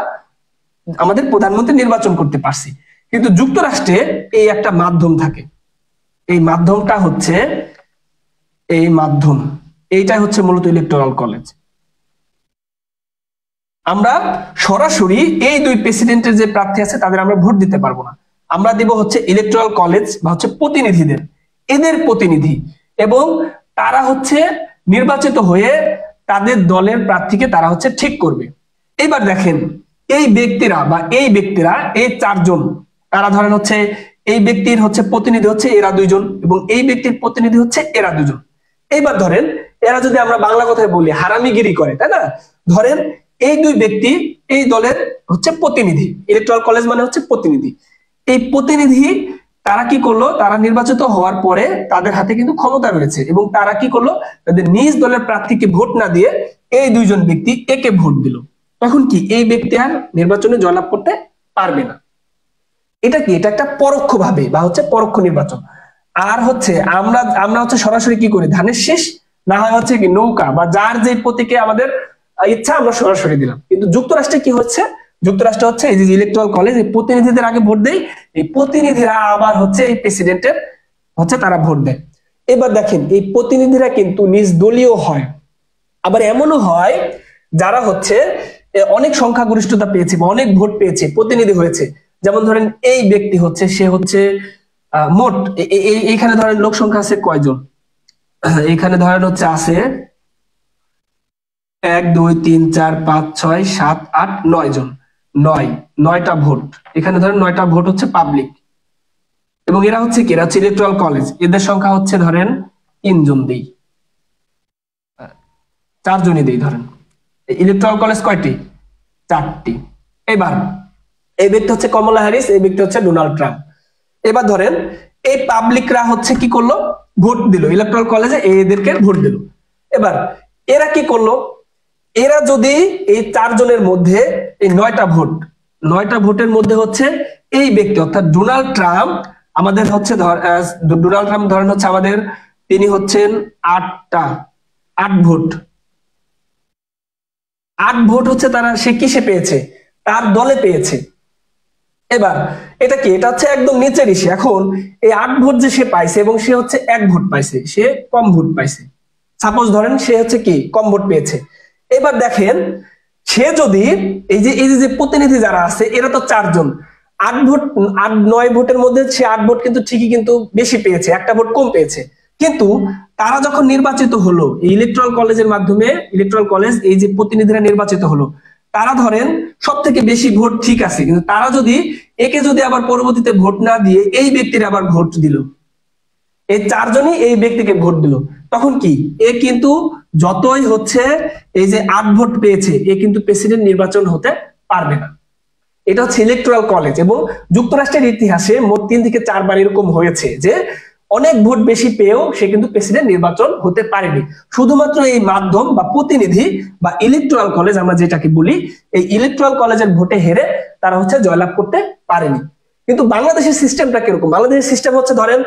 আমাদের প্রধানমন্ত্রী নির্বাচন করতে পারছি। কিন্তু যুক্তরাষ্ট্রে এই একটা মাধ্যম থাকে, এই মাধ্যমটা হচ্ছে এইটাই হচ্ছে মূলত ইলেকটোরাল কলেজ। আমরা সরাসরি এই দুই প্রেসিডেন্টের যে প্রার্থী আছে তাদের আমরা ভোট দিতে পারবো না, আমরা দিব হচ্ছে ইলেকটোরাল কলেজ বা হচ্ছে প্রতিনিধিদের, এদের প্রতিনিধি, এবং তারা হচ্ছে নির্বাচিত হয়ে তাদের দলের প্রার্থীকে তারা হচ্ছে ঠিক করবে। এবার দেখেন এই ব্যক্তিরা এই চারজন, তারা ধরেন হচ্ছে এই ব্যক্তির হচ্ছে প্রতিনিধি হচ্ছে এরা দুইজন এবং এই ব্যক্তির প্রতিনিধি হচ্ছে এরা দুজন। এইবার ধরেন এরা যদি আমরা বাংলা কথায় বলি হারামিগিরি করে, তাই না? ধরেন এই দুই ব্যক্তি এই দলের হচ্ছে প্রতিনিধি, ইলেকটোরাল কলেজ মানে হচ্ছে প্রতিনিধি। এই প্রতিনিধি তারা কি করলো, তারা নির্বাচিত হওয়ার পরে তাদের হাতে কিন্তু ক্ষমতা রয়েছে এবং তারা কি করলো, তাদের নিজ দলের প্রার্থীকে ভোট না দিয়ে এই দুইজন ব্যক্তি একে ভোট দিল। তখন কি এই ব্যক্তি আর নির্বাচনে জয়লাভ করতে পারবে না। এটা কি, এটা একটা পরোক্ষ ভাবে বা হচ্ছে পরোক্ষ নির্বাচন। আর হচ্ছে আমরা হচ্ছে সরাসরি কি করি, ধানের শীষ না হয় হচ্ছে কি নৌকা বা যার যে প্রতীকে আমাদের ইচ্ছা আমরা সরাসরি দিলাম। কিন্তু যুক্তরাষ্ট্রে কি হচ্ছে, যুক্তরাষ্ট্র হচ্ছে এই যে ইলেকটোরাল কলেজ, এই প্রতিনিধিদের আগে ভোট দেয়, এই প্রতিনিধিরা আবার হচ্ছে এই প্রেসিডেন্টের হচ্ছে তারা ভোট দেয়। এবার দেখেন এই প্রতিনিধিরা কিন্তু নিজ দলীয় হয়, আবার এমনও হয় যারা হচ্ছে অনেক সংখ্যাগরিষ্ঠতা পেয়েছে বা অনেক ভোট পেয়েছে, প্রতিনিধি হয়েছে। যেমন ধরেন এই ব্যক্তি হচ্ছে সে হচ্ছে মোট এইখানে ধরেন লোক সংখ্যা আছে কয়জন, এখানে ধরেন হচ্ছে আছে 1 2 3 4 5 6 7 8 9 জন, 9টা ভোট, এখানে ধরেন 9টা ভোট হচ্ছে পাবলিক এবং এরা হচ্ছে কি, এরা হচ্ছে ইলেকটোরাল কলেজ, এদের সংখ্যা হচ্ছে ধরেন 3 জন দেই, 4 জনই দেই, ধরেন ইলেকটোরাল কলেজ কয়টি, 4টি। এবার এই ব্যক্তি হচ্ছে কমলা হ্যারিস, এই ব্যক্তি হচ্ছে ডোনাল্ড ট্রাম্প। এবার ধরেন এই পাবলিকরা হচ্ছে কি করলো, ভোট দিল ইলেকটোরাল কলেজে, এদেরকে ভোট দিল। এবার এরা কি করলো, এরা যদি এই 4 জনের মধ্যে এই 9টা ভোটের মধ্যে হচ্ছে এই ব্যক্তি অর্থাৎ ডোনাল্ড ট্রাম্প আমাদের হচ্ছে ডোনাল্ড ট্রাম্প ধরেন হচ্ছে আমাদের তিনি হচ্ছেন 8 ভোট, 8 ভোট হচ্ছে তারা সে কিসে পেয়েছে, তার দলে পেয়েছে। এবার এটা কি, এটা হচ্ছে একদম নিচের ইস্যু। এখন এই 8 ভোট যে সে পাইছে এবং সে হচ্ছে 1 ভোট পাইছে, সে কম ভোট পাইছে, সাপোজ ধরেন সে হচ্ছে কি কম ভোট পেয়েছে। এবার দেখেন সে যদি এই যে প্রতিনিধি যারা আছে এরা তো 4 জন, 9 ভোটের মধ্যে সে 8 ভোট কিন্তু ঠিকই কিন্তু বেশি পেয়েছে, একটা ভোট কম পেয়েছে। কিন্তু তারা যখন নির্বাচিত হলো ইলেকট্রাল কলেজের মাধ্যমে, ইলেকট্রাল কলেজ এই যে প্রতিনিধিরা নির্বাচিত হলো, তারা ধরেন সব থেকে বেশি ভোট ঠিক আছে, কিন্তু তারা যদি একে যদি আবার পরবর্তীতে ভোট না দিয়ে এই ব্যক্তির আবার ভোট দিল, এই চারজনই এই ব্যক্তিকে ভোট দিল, তখন কি এ কিন্তু যতই হচ্ছে এই যে 8 ভোট পেয়েছে, এ কিন্তু প্রেসিডেন্ট নির্বাচন হতে পারবে না। এটা হচ্ছে ইলেকট্রাল কলেজ। এবং যুক্তরাষ্ট্রের ইতিহাসে মোট 3 থেকে 4 বার এরকম হয়েছে যে অনেক ভোট বেশি পেয়েও সে কিন্তু প্রেসিডেন্ট নির্বাচন হতে পারেনি, শুধুমাত্র এই মাধ্যম বা প্রতিনিধি বা ইলেকট্রাল কলেজ আমরা যেটাকে বলি, এই ইলেকট্রাল কলেজের ভোটে হেরে তারা হচ্ছে জয়লাভ করতে পারেনি। কিন্তু বাংলাদেশের সিস্টেমটা কিরকম? বাংলাদেশের সিস্টেম হচ্ছে ধরেন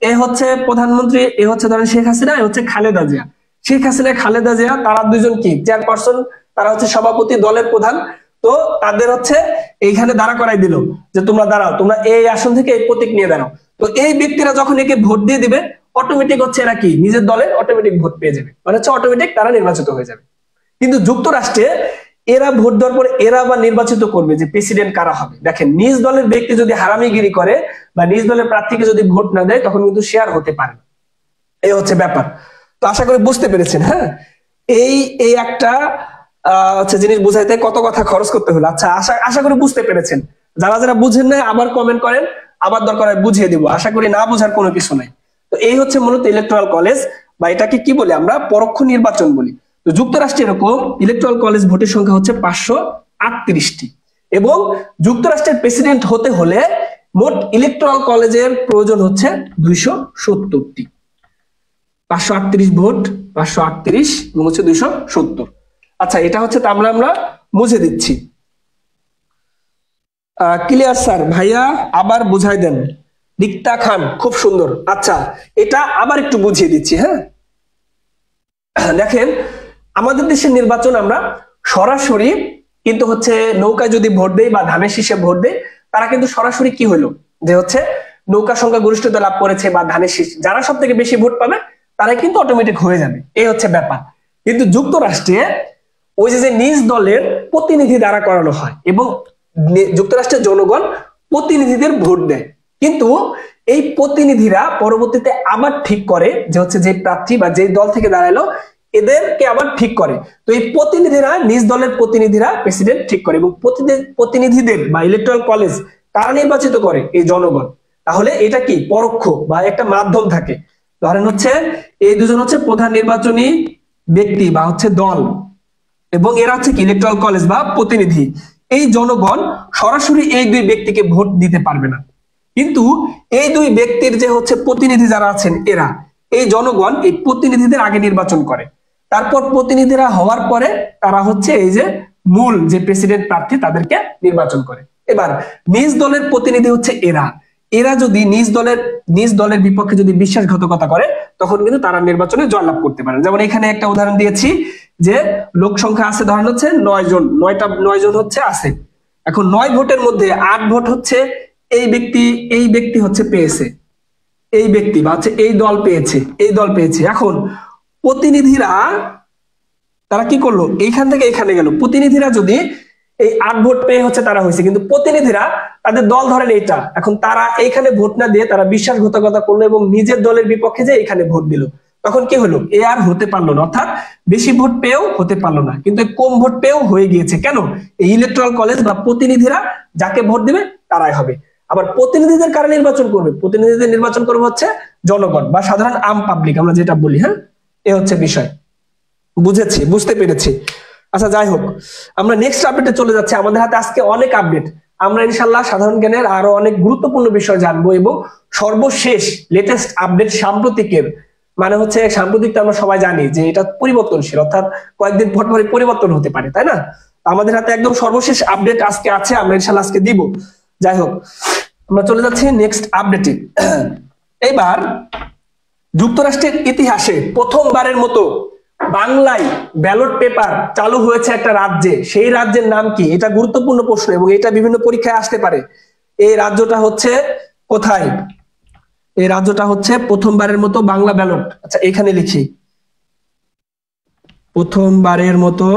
এ হচ্ছে প্রধানমন্ত্রী, এ হচ্ছে ধরেন শেখ হাসিনা, এ হচ্ছে খালেদা জিয়া। শেখ হাসিনা খালেদা জিয়া তারা দুইজন কি চেয়ারপারসন, তারা হচ্ছে সভাপতি, দলের প্রধান। তো তাদের হচ্ছে এইখানে দাঁড়া করাই দিল যে তোমরা দাঁড়াও, তোমরা এই আসন থেকে এই প্রতীক নিয়ে দাঁড়াও। তো এই ব্যক্তিরা যখন একে ভোট দিয়ে দিবে, অটোমেটিক হচ্ছে এরা কি নিজের দলের অটোমেটিক ভোট পেয়ে যাবে, মানে হচ্ছে অটোমেটিক তারা নির্বাচিত হয়ে যাবে। কিন্তু যুক্তরাষ্ট্রে এরা ভোট দেওয়ার পরে এরা আবার নির্বাচিত করবে যে প্রেসিডেন্ট কারা হবে। দেখেন, নিজ দলের ব্যক্তি যদি হারামিগিরি করে বা নিজ দলের প্রার্থীকে যদি ভোট না দেয়, তখন কিন্তু শেয়ার হতে পারে না। এই হচ্ছে ব্যাপার। তো আশা করি বুঝতে পেরেছেন। হ্যাঁ, এই এই একটা হচ্ছে জিনিস বুঝাইতে কত কথা খরচ করতে হলো। আচ্ছা, আশা আশা করি বুঝতে পেরেছেন। যারা যারা বুঝেন না আবার কমেন্ট করেন, আবার দরকার হয় বুঝিয়ে দিব। আশা করি না বোঝার কোনো কিছু নাই। তো এই হচ্ছে মূলত ইলেকট্রাল কলেজ, বা এটাকে কি বলি আমরা, পরোক্ষ নির্বাচন বলি। তো যুক্তরাষ্ট্রে এরকম ইলেকট্রাল কলেজ ভোটের সংখ্যা হচ্ছে 538টি, এবং যুক্তরাষ্ট্রের প্রেসিডেন্ট হতে হলে মোট ইলেকট্রাল কলেজের প্রয়োজন হচ্ছে 270টি। 538 ভোট, 538 এবং হচ্ছে 270। আচ্ছা, এটা হচ্ছে আমরা আমরা বুঝে দিচ্ছি। Clear sir? ভাইয়া আবার বুঝাই দেন। রিক্তা খান, খুব সুন্দর। আচ্ছা, এটা আবার একটু বুঝিয়ে দিচ্ছি। হ্যাঁ, দেখেন, আমাদের দেশের নির্বাচন আমরা সরাসরি কিন্তু হচ্ছে নৌকায় যদি ভোট দেই বা ধানের শীষে ভোট দেই, তারা কিন্তু সরাসরি কি হলো যে হচ্ছে নৌকা সংখ্যা গরিষ্ঠতা লাভ করেছে বা ধানের শীষ যারা সব থেকে বেশি ভোট পাবে তারাই কিন্তু অটোমেটিক হয়ে যাবে। এই হচ্ছে ব্যাপার। কিন্তু যুক্তরাষ্ট্রে ওই যে নিজ দলের প্রতিনিধি দ্বারা করানো হয়, এবং যুক্তরাষ্ট্রের জনগণ প্রতিনিধিদের ভোট দেয়। কিন্তু এই প্রতিনিধিরা পরবর্তীতে আবার ঠিক করে যে হচ্ছে যে প্রার্থী বা যে দল থেকে দাঁড়ালো এদেরকে আবার ঠিক করে। তো এই প্রতিনিধিরা, নিজ দলের প্রতিনিধিরা প্রেসিডেন্ট ঠিক করে, এবং প্রতিনিধিদের বা ইলেকট্রাল কলেজ কারা নির্বাচিত করে? এই জনগণ। তাহলে এটা কি পরোক্ষ বা একটা মাধ্যম থাকে। ধরেন হচ্ছে এই দুজন হচ্ছে প্রধান নির্বাচনী ব্যক্তি বা হচ্ছে দল, এবং এরা হচ্ছে কি ইলেকট্রাল কলেজ বা প্রতিনিধি। এই জনগণ সরাসরি এই দুই ব্যক্তিকে ভোট দিতে পারবে না, কিন্তু এই দুই ব্যক্তির যে হচ্ছে প্রতিনিধি যারা আছেন এরা, এই জনগণ এই প্রতিনিধিদের আগে নির্বাচন করে। তারপর প্রতিনিধিরা হওয়ার পরে তারা হচ্ছে এই যে মূল যে প্রেসিডেন্ট প্রার্থী তাদেরকে নির্বাচন করে। এবার নিজ দলের প্রতিনিধি হচ্ছে এরা। এরা যদি নিজ দলের বিপক্ষে যদি বিশ্বাসঘাতকতা করে, তখন কিন্তু তারা নির্বাচনে জয়লাভ করতে পারে। যেমন এখানে একটা উদাহরণ দিয়েছি যে লোক সংখ্যা আছে ধরেন হচ্ছে 9 জন, 9 জন হচ্ছে আছে। এখন 9 ভোটের মধ্যে 8 ভোট হচ্ছে এই ব্যক্তি হচ্ছে পেয়েছে, এই ব্যক্তি বা হচ্ছে এই দল পেয়েছে, এই দল পেয়েছে। এখন প্রতিনিধিরা তারা কি করলো, এইখান থেকে এখানে গেল। প্রতিনিধিরা যদি এই 8 ভোট পেয়ে হচ্ছে তারা হয়েছে, কিন্তু প্রতিনিধিরা তাদের দল ধরেন এইটা, এখন তারা এইখানে ভোট না দিয়ে তারা বিশ্বাসঘাতকতা করলো এবং নিজের দলের বিপক্ষে যে এখানে ভোট দিল। তখন কি হলো, এ আর হতে পারলো না, অর্থাৎ বেশি ভোট পেয়েও হতে পারলো না, কিন্তু কম ভোট পেয়েও হয়ে গিয়েছে। কেন? এই ইলেকট্রাল কলেজ বা প্রতিনিধিরা যাকে ভোট দিবে তারাই হবে। আবার প্রতিনিধিদের কারা নির্বাচন করবে? প্রতিনিধিদের নির্বাচন করবে হচ্ছে জনগণ বা সাধারণ আম পাবলিক আমরা যেটা বলি। হ্যাঁ, এ হচ্ছে বিষয়। বুঝেছি, বুঝতে পেরেছি। আচ্ছা, যাই হোক, আমরা নেক্সট আপডেটে চলে যাচ্ছি। আমাদের হাতে আজকে অনেক আপডেট। আমরা ইনশাল্লাহ সাধারণ জ্ঞানের আরো অনেক গুরুত্বপূর্ণ বিষয় জানবো, এবং সর্বশেষ লেটেস্ট আপডেট সাম্প্রতিকের, মানে হচ্ছে সাম্প্রতিক তো আমরা সবাই জানি যে এটা পরিবর্তনশীল, অর্থাৎ কয়েকদিন পর পরে পরিবর্তন হতে পারে, তাই না? আমাদের হাতে একদম সর্বশেষ আপডেট আজকে আছে, আমরা ইনশাল্লাহ আজকে দিব। যাই হোক, আমরা চলে যাচ্ছি নেক্সট আপডেটে। এবার যুক্তরাষ্ট্রের ইতিহাসে প্রথমবারের মতো বাংলায় ব্যালট পেপার চালু হয়েছে একটা রাজ্যে। সেই রাজ্যের নাম কি? এটা গুরুত্বপূর্ণ প্রশ্ন এবং এটা বিভিন্ন পরীক্ষায় আসতে পারে। এই রাজ্যটা হচ্ছে কোথায়? এই রাজ্যটা হচ্ছে প্রথমবারের মতো বাংলা ব্যালট, আচ্ছা এখানে লিখি, প্রথমবারের মতো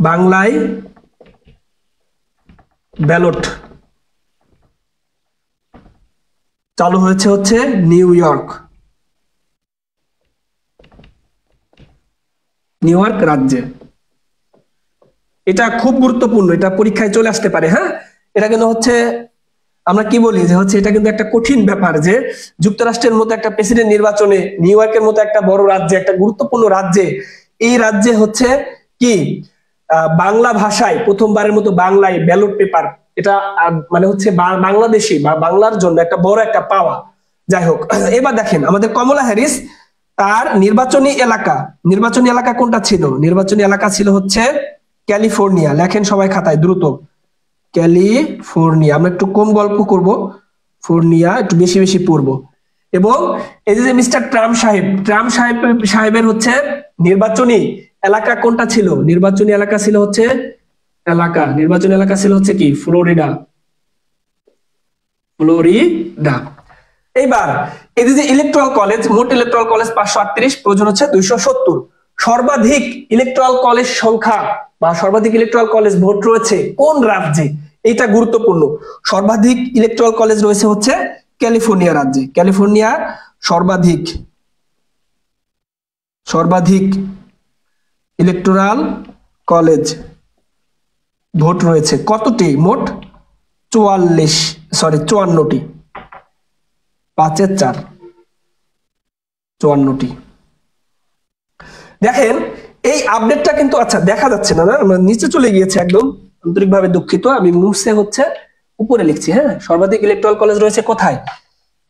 বাংলায় ব্যালট চালু হয়েছে হচ্ছে নিউ ইয়র্ক রাজ্যে। এটা খুব গুরুত্বপূর্ণ, এটা পরীক্ষায় চলে আসতে পারে। হ্যাঁ, এটা কিন্তু হচ্ছে আমরা কি বলি যে হচ্ছে এটা কিন্তু একটা কঠিন ব্যাপার যে যুক্তরাষ্ট্রের মতো একটা প্রেসিডেন্ট নির্বাচনে নিউ ইয়র্কের মতো একটা বড় রাজ্যে, একটা গুরুত্বপূর্ণ রাজ্যে, এই রাজ্যে হচ্ছে কি বাংলা ভাষায় প্রথমবারের মতো বাংলায় ব্যালট পেপার, এটা মানে হচ্ছে বাংলাদেশি বা বাংলার জন্য একটা বড় একটা পাওয়া। যাই হোক, এবার দেখেন আমাদের কমলা হ্যারিস, তার নির্বাচনী এলাকা কোনটা ছিল? নির্বাচনী এলাকা ছিল হচ্ছে ক্যালিফোর্নিয়া। লেখেন সবাই খাতায় দ্রুত, ক্যালিফোর্নিয়া। আমরা একটু কম গল্প করব, ফোর্নিয়া একটু বেশি বেশি পড়বো। এবং এই যে মিস্টার ট্রাম্প সাহেবের হচ্ছে নির্বাচনী এলাকা কোনটা ছিল? নির্বাচনী এলাকা ছিল হচ্ছে কি? ফ্লোরিডা। এইবার এই যে ইলেকট্রাল কলেজ, মোট ইলেকট্রাল কলেজ 538, প্রয়োজন হচ্ছে 270। সর্বাধিক ইলেকট্রাল কলেজ সংখ্যা বা সর্বাধিক ইলেকট্রাল কলেজ ভোট রয়েছে কোন রাজ্যে? এটা গুরুত্বপূর্ণ। সর্বাধিক ইলেকট্রাল কলেজ রয়েছে হচ্ছে ক্যালিফোর্নিয়া রাজ্যে। ক্যালিফোর্নিয়া সর্বাধিক ইলেকট্রাল কলেজ ভোট রয়েছে কতটি? মোট 54টি, 5 এর 4, 54টি। দেখেন এই আপডেটটা কিন্তু আচ্ছা দেখা যাচ্ছে না, আমরা নিচে চলে গিয়েছে একদম, আন্তরিকভাবে দুঃখিত। আমি মুছে হচ্ছে উপরে লিখছি। হ্যাঁ, সর্বাধিক ইলেকট্রাল কলেজ রয়েছে কোথায়?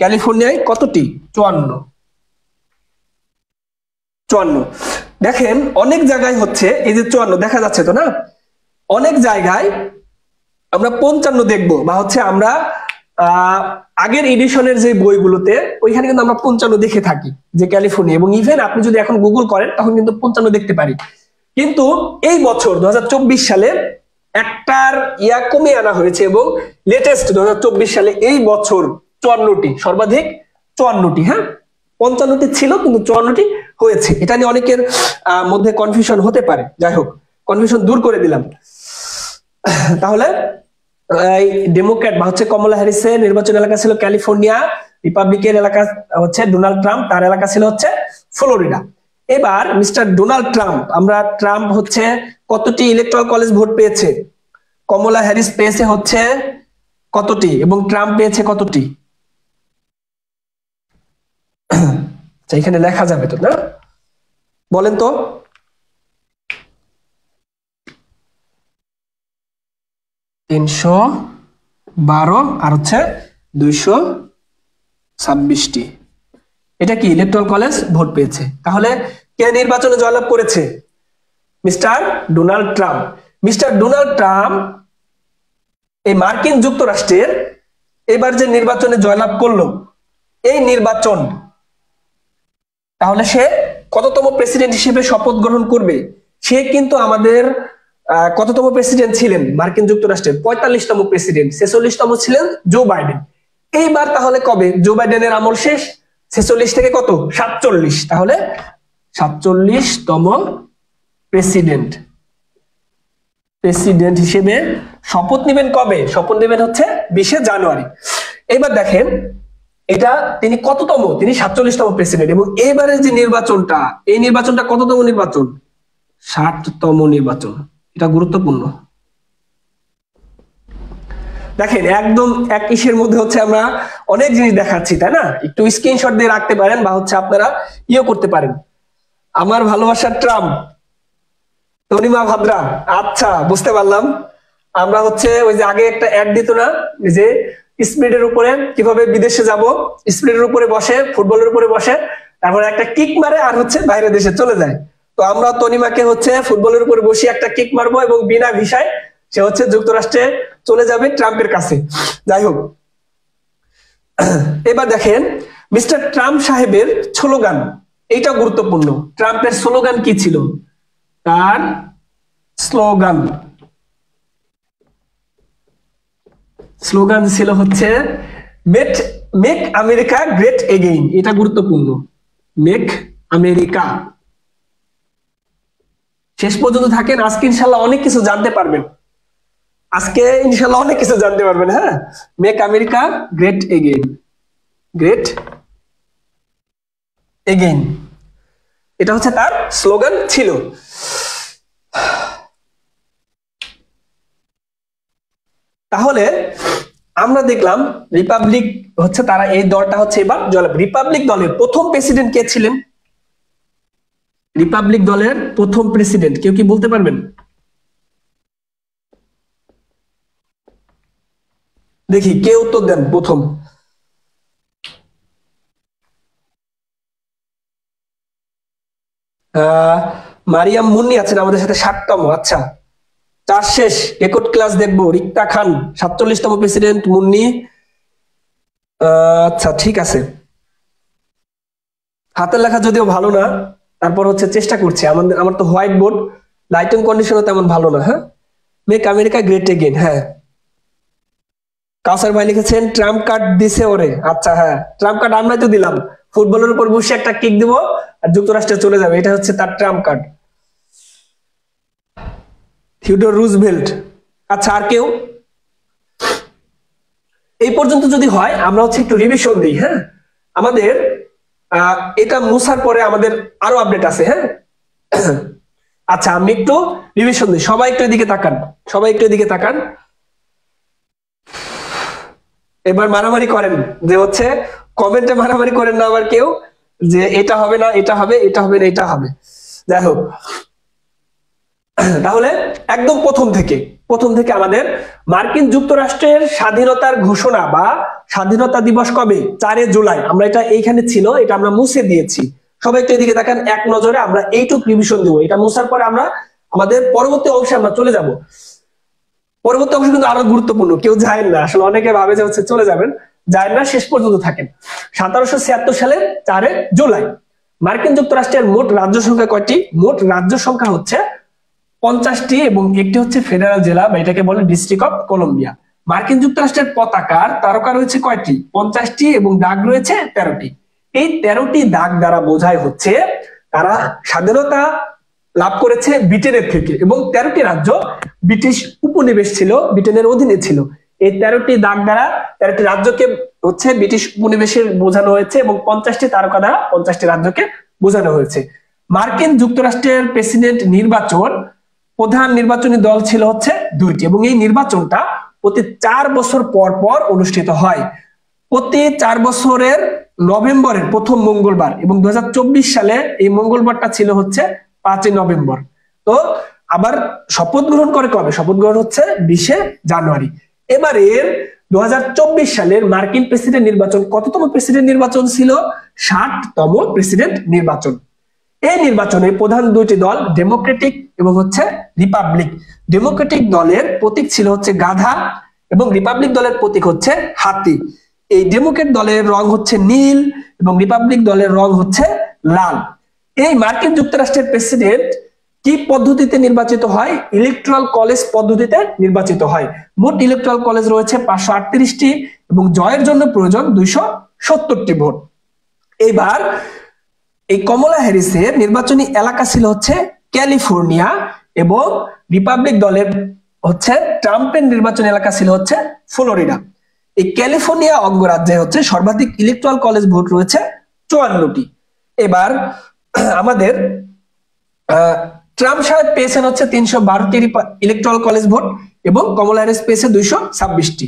ক্যালিফোর্নিয়ায়। কতটি? 54। দেখেন অনেক জায়গায় হচ্ছে এই যে 54 দেখা যাচ্ছে তো না, অনেক জায়গায় আমরা 55 দেখবো, বা হচ্ছে আমরা আগের এডিশনের যে বইগুলোতে ওইখানে কিন্তু আমরা 55 দেখে থাকি যে ক্যালিফোর্নিয়া, এবং ইভেন আপনি যদি এখন গুগল করেন তখন কিন্তু 55 দেখতে পারি। কিন্তু এই বছর 2024 সালে একটার কমে আনা হয়েছে, এবং লেটেস্ট 2024 সালে এই বছর 54টি, সর্বাধিক 54টি। হ্যাঁ, 55টি ছিল কিন্তু 54টি হয়েছে। এটা নিয়ে অনেকের মধ্যে কনফিউশন হতে পারে। যাই হোক, কনফিউশন দূর করে দিলাম। তাহলে এই ডেমোক্র্যাট বা হচ্ছে কমলা হ্যারিসের নির্বাচন এলাকা ছিল ক্যালিফোর্নিয়া, রিপাবলিকের এলাকা হচ্ছে ডোনাল্ড ট্রাম্প, তার এলাকা ছিল হচ্ছে ফ্লোরিডা। এবার মিস্টার ডোনাল্ড ট্রাম্প হচ্ছে কতটি ইলেকট্রাল কলেজ ভোট পেয়েছে? কমলা হ্যারিস পেয়েছে হচ্ছে কতটি এবং ট্রাম্প পেয়েছে কতটি? এখানে লেখা যাবে তো না, বলেন তো। 312 আর হচ্ছে 226টি। এটা কি ইলেকট্রাল কলেজ ভোট পেয়েছে। তাহলে কে নির্বাচনে জয়লাভ করেছে? মিস্টার ডোনাল্ড ট্রাম্প এই মার্কিন যুক্তরাষ্ট্রের এবার যে নির্বাচনে জয়লাভ করলো, এই নির্বাচন, তাহলে সে কততম প্রেসিডেন্ট হিসেবে শপথ গ্রহণ করবে? সে কিন্তু আমাদের কততম প্রেসিডেন্ট ছিলেন মার্কিন যুক্তরাষ্ট্রের? 45তম প্রেসিডেন্ট। 46তম ছিলেন জো বাইডেন। এইবার তাহলে কবে জো বাইডেনের আমল শেষ? 46 থেকে কত? 47। তাহলে 47তম প্রেসিডেন্ট হিসেবে শপথ নেবেন কবে? শপথ নেবেন হচ্ছে 20 জানুয়ারি। এবার দেখেন এটা তিনি কততম? তিনি 47তম প্রেসিডেন্ট। এবং এবারে যে নির্বাচনটা, এই নির্বাচনটা কততম নির্বাচন? 60তম নির্বাচন। এটা গুরুত্বপূর্ণ। দেখেন একদম এক ইসের মধ্যে হচ্ছে আমরা অনেক জিনিস দেখাচ্ছি, তাই না? একটু স্ক্রিনশট দিয়ে রাখতে পারেন, বা হচ্ছে আপনারা করতে পারেন। আমার ভালোবাসার ট্রাম্প, তনিমা ভাদ্রা। আচ্ছা, বুঝতে পারলাম। আমরা হচ্ছে ওই যে আগে একটা অ্যাড দিত না যে স্পিডের উপরে কিভাবে বিদেশে যাব, স্পিডের উপরে বসে, ফুটবলের উপরে বসে, তারপরে একটা কিক মারে আর হচ্ছে বাইরের দেশে চলে যায়। তো আমরা তনিমাকে হচ্ছে ফুটবলের উপরে বসে একটা কিক মারবো এবং বিনা ভিসায় সে হচ্ছে যুক্তরাষ্ট্রে চলে যাবে ট্রাম্পের কাছে। যাই হোক, এবার দেখেন মিস্টার ট্রাম্প সাহেবের স্লোগান, এটা গুরুত্বপূর্ণ। ট্রাম্পের স্লোগান কি ছিল? তার স্লোগান ছিল হচ্ছে মেক আমেরিকা গ্রেট এগেইন। এটা গুরুত্বপূর্ণ, মেক আমেরিকা। শেষ পর্যন্ত থাকেন, আজকে ইনশাল্লাহ অনেক কিছু জানতে পারবেন। হ্যাঁ, make America great again. Great again, এটা হচ্ছে তার স্লোগান ছিল। তাহলে আমরা দেখলাম রিপাবলিক হচ্ছে তারা এই দলটা হচ্ছে এবার জয়লাভ। রিপাবলিক দলের প্রথম প্রেসিডেন্ট কে ছিলেন? রিপাবলিক দলের প্রথম প্রেসিডেন্ট কেউ কি বলতে পারবেন? দেখি কে উত্তর দেন প্রথম। মারিয়াম মুন্নি আছেন আমাদের সাথে 60তম। আচ্ছা, চার শেষ, রেকর্ড ক্লাস দেখবো। রিক্তা খান 47তম প্রেসিডেন্ট, মুন্নি। আচ্ছা ঠিক আছে, হাতের লেখা যদিও ভালো না, তারপর হচ্ছে চেষ্টা করছি। আমার তো হোয়াইট বোর্ড, লাইটিং কন্ডিশনও তেমন ভালো না। হ্যাঁ, মেক আমেরিকা গ্রেট এগেইন। হ্যাঁ, কাউসার ভাই লিখেছেন ট্রাম্প কার্ড দিছে ওরে। আচ্ছা হ্যাঁ, ট্রাম্প কার্ড আমরাই তো দিলাম, ফুটবলের উপর বসে একটা কিক দিব আর যুক্তরাষ্ট্রে চলে যাবে, এটা হচ্ছে তার ট্রাম্প কার্ড। Theodore Roosevelt. আচ্ছা, আর কেউ? এই পর্যন্ত যদি হয় আমরা হচ্ছে একটু রিভিশন দিই। হ্যাঁ, আমাদের এটা মুছার পরে আমাদের আরো আপডেট আছে। হ্যাঁ, আচ্ছা আমি একটু রিভিশন দিই, সবাই একটু এদিকে তাকান, সবাই একটু এদিকে তাকান। এবার মারামারি করেন, যে হচ্ছে কমেন্টে মারামারি করেন না আবার কেউ, যে এটা হবে না, এটা হবে, এটা হবে না, এটা হবে। যাই হোক, তাহলে একদম প্রথম থেকে আমাদের মার্কিন যুক্তরাষ্ট্রের স্বাধীনতার ঘোষণা বা স্বাধীনতা দিবস কবে? 4 জুলাই। আমরা এটা এইখানে ছিল, এটা আমরা মুছে দিয়েছি। সবাই একটু এদিকে দেখেন, এক নজরে আমরা এইটুক রিভিশন দেবো। এটা মুছার পরে আমরা আমাদের পরবর্তী অংশে আমরা চলে যাব। পরবর্তী অংশ কিন্তু আরো গুরুত্বপূর্ণ, কেউ যায় না আসলে, অনেকে ভাবে যে হচ্ছে চলে যাবেন, যায় না, শেষ পর্যন্ত থাকেন। 1776 সালের 4 জুলাই মার্কিন যুক্তরাষ্ট্রের মোট রাজ্য সংখ্যা কয়টি? মোট রাজ্য সংখ্যা হচ্ছে 50টি এবং একটি হচ্ছে ফেডারেল জেলা বা এটাকে বলে ডিস্ট্রিক্ট অফ কলম্বিয়া। মার্কিন যুক্তরাষ্ট্রের পতাকার তারকা রয়েছে কয়টি? 50টি এবং দাগ রয়েছে 13টি। এই 13টি দাগ দ্বারা বোঝায় হচ্ছে তারা স্বাধীনতা লাভ করেছে ব্রিটেনের থেকে, এবং 13টি রাজ্য ব্রিটিশ উপনিবেশ ছিল, ব্রিটেনের অধীনে ছিল। এই 13টি দাগ দ্বারা 13টি রাজ্যকে হচ্ছে ব্রিটিশ উপনিবেশের বোঝানো হয়েছে এবং 50টি তারকা দ্বারা 50টি রাজ্যকে বোঝানো হয়েছে। মার্কিন যুক্তরাষ্ট্রের প্রেসিডেন্ট নির্বাচন, প্রধান নির্বাচনী দল ছিল হচ্ছে 2টি এবং এই নির্বাচনটা প্রতি 4 বছর পর পর অনুষ্ঠিত হয়। প্রতি 4 বছরের নভেম্বরের প্রথম মঙ্গলবার, এবং 2024 সালে এই মঙ্গলবারটা ছিল হচ্ছে 5 নভেম্বর। তো আবার শপথ গ্রহণ করে কবে? শপথ গ্রহণ হচ্ছে 20 জানুয়ারি। এবারের 2024 সালের মার্কিন প্রেসিডেন্ট নির্বাচন কততম প্রেসিডেন্ট নির্বাচন ছিল? 60তম প্রেসিডেন্ট নির্বাচন। এই নির্বাচনে প্রধান 2টি দল, ডেমোক্রেটিক এবং হচ্ছে রিপাবলিক। ডেমোক্রেটিক দলের প্রতীক ছিল হচ্ছে গাধা এবং রিপাবলিক দলের প্রতীক হচ্ছে হাতি। এই ডেমোক্রেট দলের রং হচ্ছে নীল এবং রিপাবলিক দলের রং হচ্ছে লাল। এই মার্কিন যুক্তরাষ্ট্রের প্রেসিডেন্ট কি পদ্ধতিতে নির্বাচিত হয়? ইলেকট্রাল কলেজ পদ্ধতিতে নির্বাচিত হয়। মোট ইলেকট্রাল কলেজ রয়েছে 538টি এবং জয়ের জন্য প্রয়োজন 270টি ভোট। এবার এই কমলা হ্যারিসের নির্বাচনী এলাকা ছিল হচ্ছে ক্যালিফোর্নিয়া এবং রিপাবলিক দলের হচ্ছে ট্রাম্পের নির্বাচনী এলাকা ছিল হচ্ছে ফ্লোরিডা। এই ক্যালিফোর্নিয়া অঙ্গরাজ্যে হচ্ছে সর্বাধিক ইলেকট্রাল কলেজ ভোট রয়েছে 54টি। এবার আমাদের ট্রাম্প সাহেব পেয়েছেন হচ্ছে 312টি ইলেকট্রাল কলেজ ভোট এবং কমলা হ্যারিস পেয়েছে 226টি।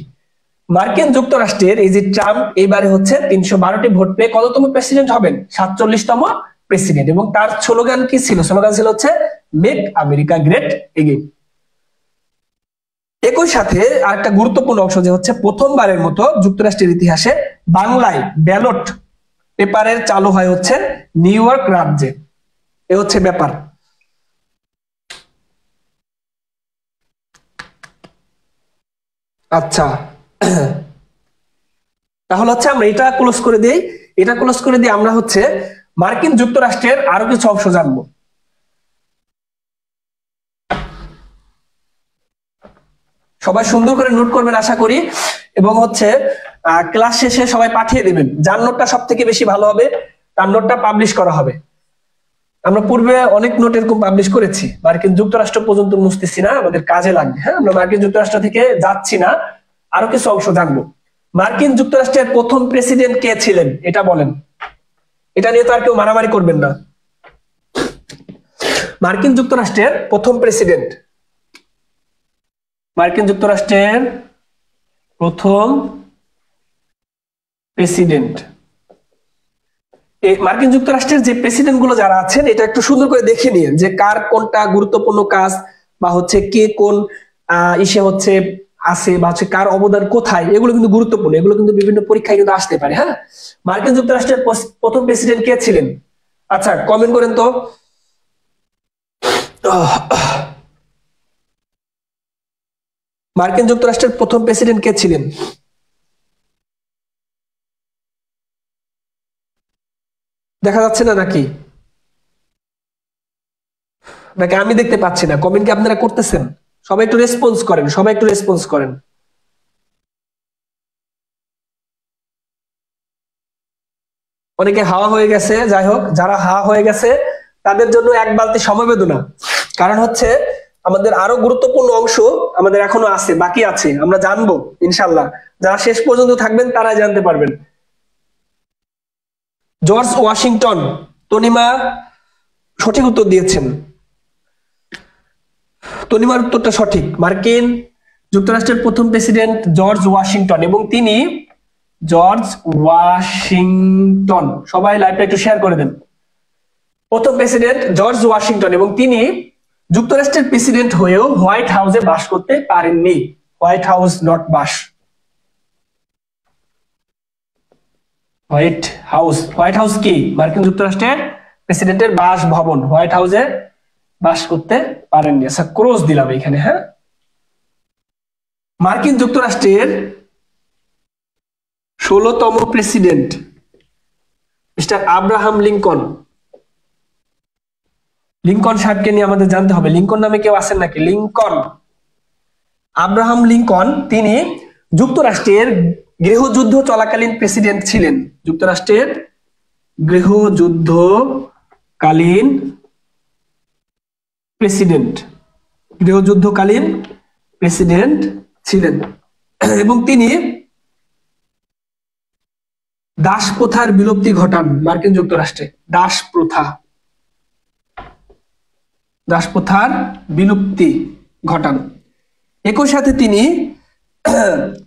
মার্কিন যুক্তরাষ্ট্রের এই যে ট্রাম্প এবারে হচ্ছে 312টি ভোট পেয়ে কততম প্রেসিডেন্ট হবেন? 47তম প্রেসিডেন্ট। এবং তার স্লোগান কি ছিল? স্লোগান ছিল হচ্ছে মেক আমেরিকা গ্রেট এগেইন। একই সাথে আরেকটা গুরুত্বপূর্ণ অংশ যে হচ্ছে প্রথমবারের মতো যুক্তরাষ্ট্রের ইতিহাসে বাংলায় ব্যালট পেপারের চালু হয় হচ্ছে নিউ ইয়র্ক রাজ্যে। এ হচ্ছে ব্যাপার। আচ্ছা, তাহলে হচ্ছে আমরা এটা ক্লোজ করে দিই। এটা ক্লোজ করে দিয়ে আমরা হচ্ছে মার্কিন যুক্তরাষ্ট্রের আরো কিছু অংশ জানবো। সবাই সুন্দর করে নোট করবেন আশা করি, এবং হচ্ছে ক্লাস শেষে সবাই পাঠিয়ে দিবেন। যার নোটটা সব থেকে বেশি ভালো হবে তার নোটটা পাবলিশ করা হবে। আমরা পূর্বে অনেক নোট এরকম পাবলিশ করেছি, মার্কিন যুক্তরাষ্ট্র পর্যন্ত মুছতেছি না, আমাদের কাজে লাগবে। হ্যাঁ, আমরা মার্কিন যুক্তরাষ্ট্র থেকে যাচ্ছি না, আরো কিছু অংশ জানবো। মার্কিন যুক্তরাষ্ট্রের প্রথম প্রেসিডেন্ট কে ছিলেন এটা বলেন। এটা নিয়ে তো আর কেউ মারামারি করবেন না। মার্কিন যুক্তরাষ্ট্রের প্রথম প্রেসিডেন্ট, মার্কিন যুক্তরাষ্ট্রের প্রথম প্রেসিডেন্ট, মার্কিন যুক্তরাষ্ট্রের যে প্রেসিডেন্ট গুলো যারা আছেন এটা একটু সুন্দর করে দেখে নিন যে কার কোনটা গুরুত্বপূর্ণ কাজ বা হচ্ছে কে কোন ইসে হচ্ছে আছে বা হচ্ছে কার অবদান কোথায়, এগুলো কিন্তু গুরুত্বপূর্ণ, এগুলো কিন্তু বিভিন্ন পরীক্ষায় কিন্তু আসতে পারে। হ্যাঁ, মার্কিন যুক্তরাষ্ট্রের প্রথম প্রেসিডেন্ট কে ছিলেন? আচ্ছা কমেন্ট করেন তো। মার্কিন যুক্তরাষ্ট্রের প্রথম প্রেসিডেন্ট কে ছিলেন? দেখা যাচ্ছে না নাকি? নাকি আমি দেখতে পাচ্ছি না? কমেন্ট কি আপনারা করতেছেন? সবাই একটু রেসপন্স করেন, সবাই একটু রেসপন্স করেন। অনেকে হাওয়া হয়ে গেছে, যাই হোক যারা হাওয়া হয়ে গেছে তাদের জন্য এক বালতি সমবেদনা। কারণ হচ্ছে আমাদের আরো গুরুত্বপূর্ণ অংশ আমাদের এখনো আছে, বাকি আছে, আমরা জানবো ইনশাল্লাহ। যারা শেষ পর্যন্ত থাকবেন তারাই জানতে পারবেন। জর্জ ওয়াশিংটন, তনিমা সঠিক উত্তর দিয়েছেন। তনিমার উত্তরটা সঠিক। মার্কিন যুক্তরাষ্ট্রের প্রথম প্রেসিডেন্ট জর্জ ওয়াশিংটন, এবং তিনি জর্জ ওয়াশিংটন, সবাই লাইভটা একটু শেয়ার করে দেন। প্রথম প্রেসিডেন্ট জর্জ ওয়াশিংটন, এবং তিনি যুক্তরাষ্ট্রের প্রেসিডেন্ট হয়েও হোয়াইট হাউসে বাস করতে পারেননি। White house not bus, white house, white house কি? মার্কিন যুক্তরাষ্ট্রের প্রেসিডেন্টের বাসভবন, হোয়াইট হাউসে বাস করতে পারেননি। আচ্ছা ক্রস দিলাম এখানে। হ্যাঁ, মার্কিন যুক্তরাষ্ট্রের 16তম president mister Abraham Lincoln. Lincoln সাহেবকে নিয়ে আমাদের জানতে হবে। লিঙ্কন নামে কেউ আছেন নাকি? লিঙ্কন, আব্রাহাম লিঙ্কন, তিনি যুক্তরাষ্ট্রের গৃহযুদ্ধ চলাকালীন প্রেসিডেন্ট ছিলেন। যুক্তরাষ্ট্রের গৃহযুদ্ধকালীন প্রেসিডেন্ট, গৃহযুদ্ধকালীন প্রেসিডেন্ট ছিলেন, এবং তিনি দাস প্রথার বিলুপ্তি ঘটান মার্কিন যুক্তরাষ্ট্রে। দাস প্রথা, দাস প্রথার বিলুপ্তি ঘটান। একই সাথে তিনি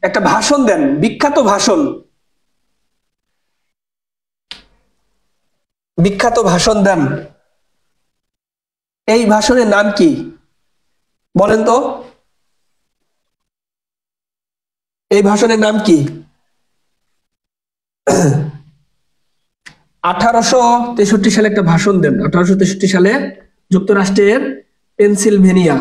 একটা ভাষণ দেন, বিখ্যাত ভাষণ, বিখ্যাত ভাষণ দেন। এই ভাষণের নাম কি বলেন তো? এই ভাষণের নাম কি? 1863 সালে একটা ভাষণ দেন, 1863 সালে যুক্তরাষ্ট্রের পেনসিলভেনিয়া।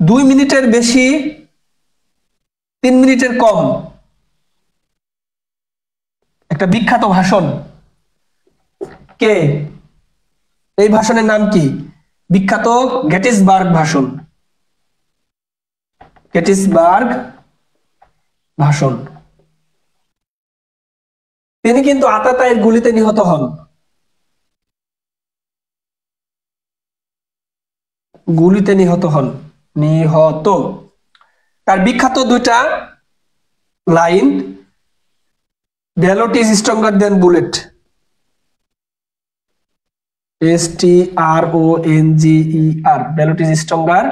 দুই মিনিটের বেশি, 3 মিনিটের কম, একটা বিখ্যাত ভাষণ। কে? এই ভাষণের নাম কি? বিখ্যাত গেটিসবার্গ ভাষণ, গেটিসবার্গ ভাষণ। তিনি কিন্তু আতাতায়ের গুলিতে নিহত হন, গুলিতে নিহত হন, নিহত। তার বিখ্যাত দুইটা line, ballot is stronger than bullet, STRONGER, ballot is stronger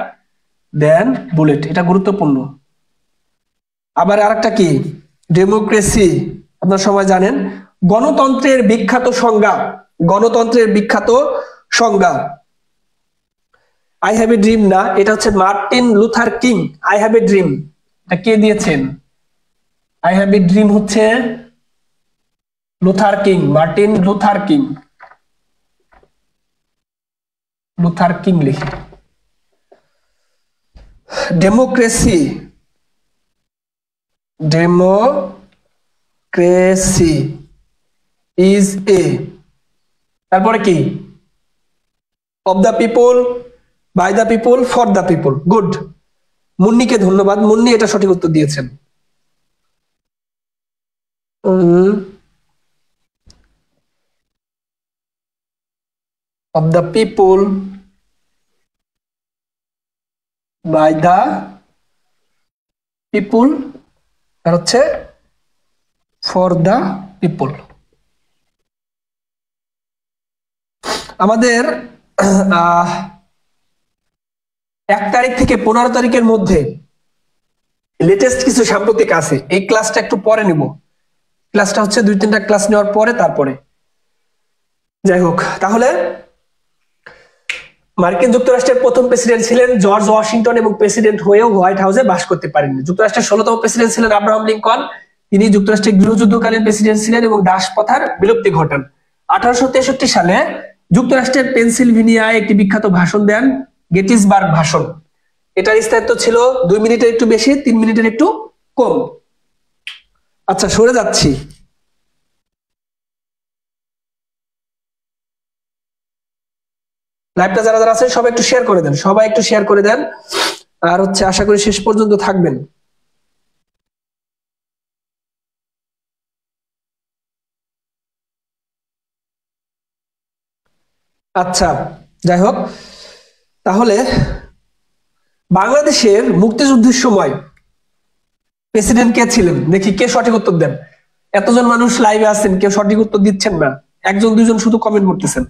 than bullet, এটা গুরুত্বপূর্ণ। আবার আরেকটা কি? ডেমোক্রেসি, আপনারা সবাই জানেন। গণতন্ত্রের বিখ্যাত সংজ্ঞা, গণতন্ত্রের বিখ্যাত সংজ্ঞা। আই হ্যাভ এ ড্রিম না, এটা হচ্ছে Martin Luther King. I have a dream এটা কে দিয়েছেন? আই হ্যাভ এ ড্রিম হচ্ছে Luther King, Martin Luther King, Luther King লিখি। ডেমোক্রেসি, ডেমোক্রেসি ইজ এ, তারপরে কি? Of the people, by the people, for the people. Good, মুন্নিকে ধন্যবাদ, মুন্নি এটা সঠিক উত্তর দিয়েছেন। Of the people by the people, আর হচ্ছে ফর দা পিপুল। আমাদের 1 তারিখ থেকে 15 তারিখের মধ্যে লেটেস্ট কিছু সাম্প্রতিক আছে, এই ক্লাসটা একটু পরে নিব। ক্লাসটা হচ্ছে 2-3টা ক্লাস নেওয়ার পরে তারপরে। যাই হোক, তাহলে মার্কিন যুক্তরাষ্ট্রের প্রথম প্রেসিডেন্ট ছিলেন জর্জ ওয়াশিংটন এবং প্রেসিডেন্ট হয়েও হোয়াইট হাউসে বাস করতে পারেননি। যুক্তরাষ্ট্রের 16তম প্রেসিডেন্ট ছিলেন আব্রাহাম লিঙ্কন। তিনি যুক্তরাষ্ট্রের গৃহযুদ্ধকালীন প্রেসিডেন্ট ছিলেন এবং দাসপ্রথার বিলুপ্তি ঘটান। 1863 সালে যুক্তরাষ্ট্রের পেনসিলভেনিয়ায় একটি বিখ্যাত ভাষণ দেন, গেটিসবার্গ ভাষণ। এটার স্থায়িত্ব ছিল 2 মিনিটের একটু বেশি, 3 মিনিটের একটু কম। আচ্ছা, সরে যাচ্ছি। লাইভটা যারা যারা আছেন সবাই একটু শেয়ার করে দেন, সবাই একটু শেয়ার করে দেন। আর হচ্ছে আশা করি শেষ পর্যন্ত থাকবেন। আচ্ছা, যাই হোক, তাহলে বাংলাদেশের মুক্তিযুদ্ধের সময় প্রেসিডেন্ট কে ছিলেন? দেখি কে সঠিক উত্তর দেন। এতজন মানুষ লাইভে আছেন, কেউ সঠিক উত্তর দিচ্ছেন না, 1-2জন শুধু কমেন্ট করতেছেন।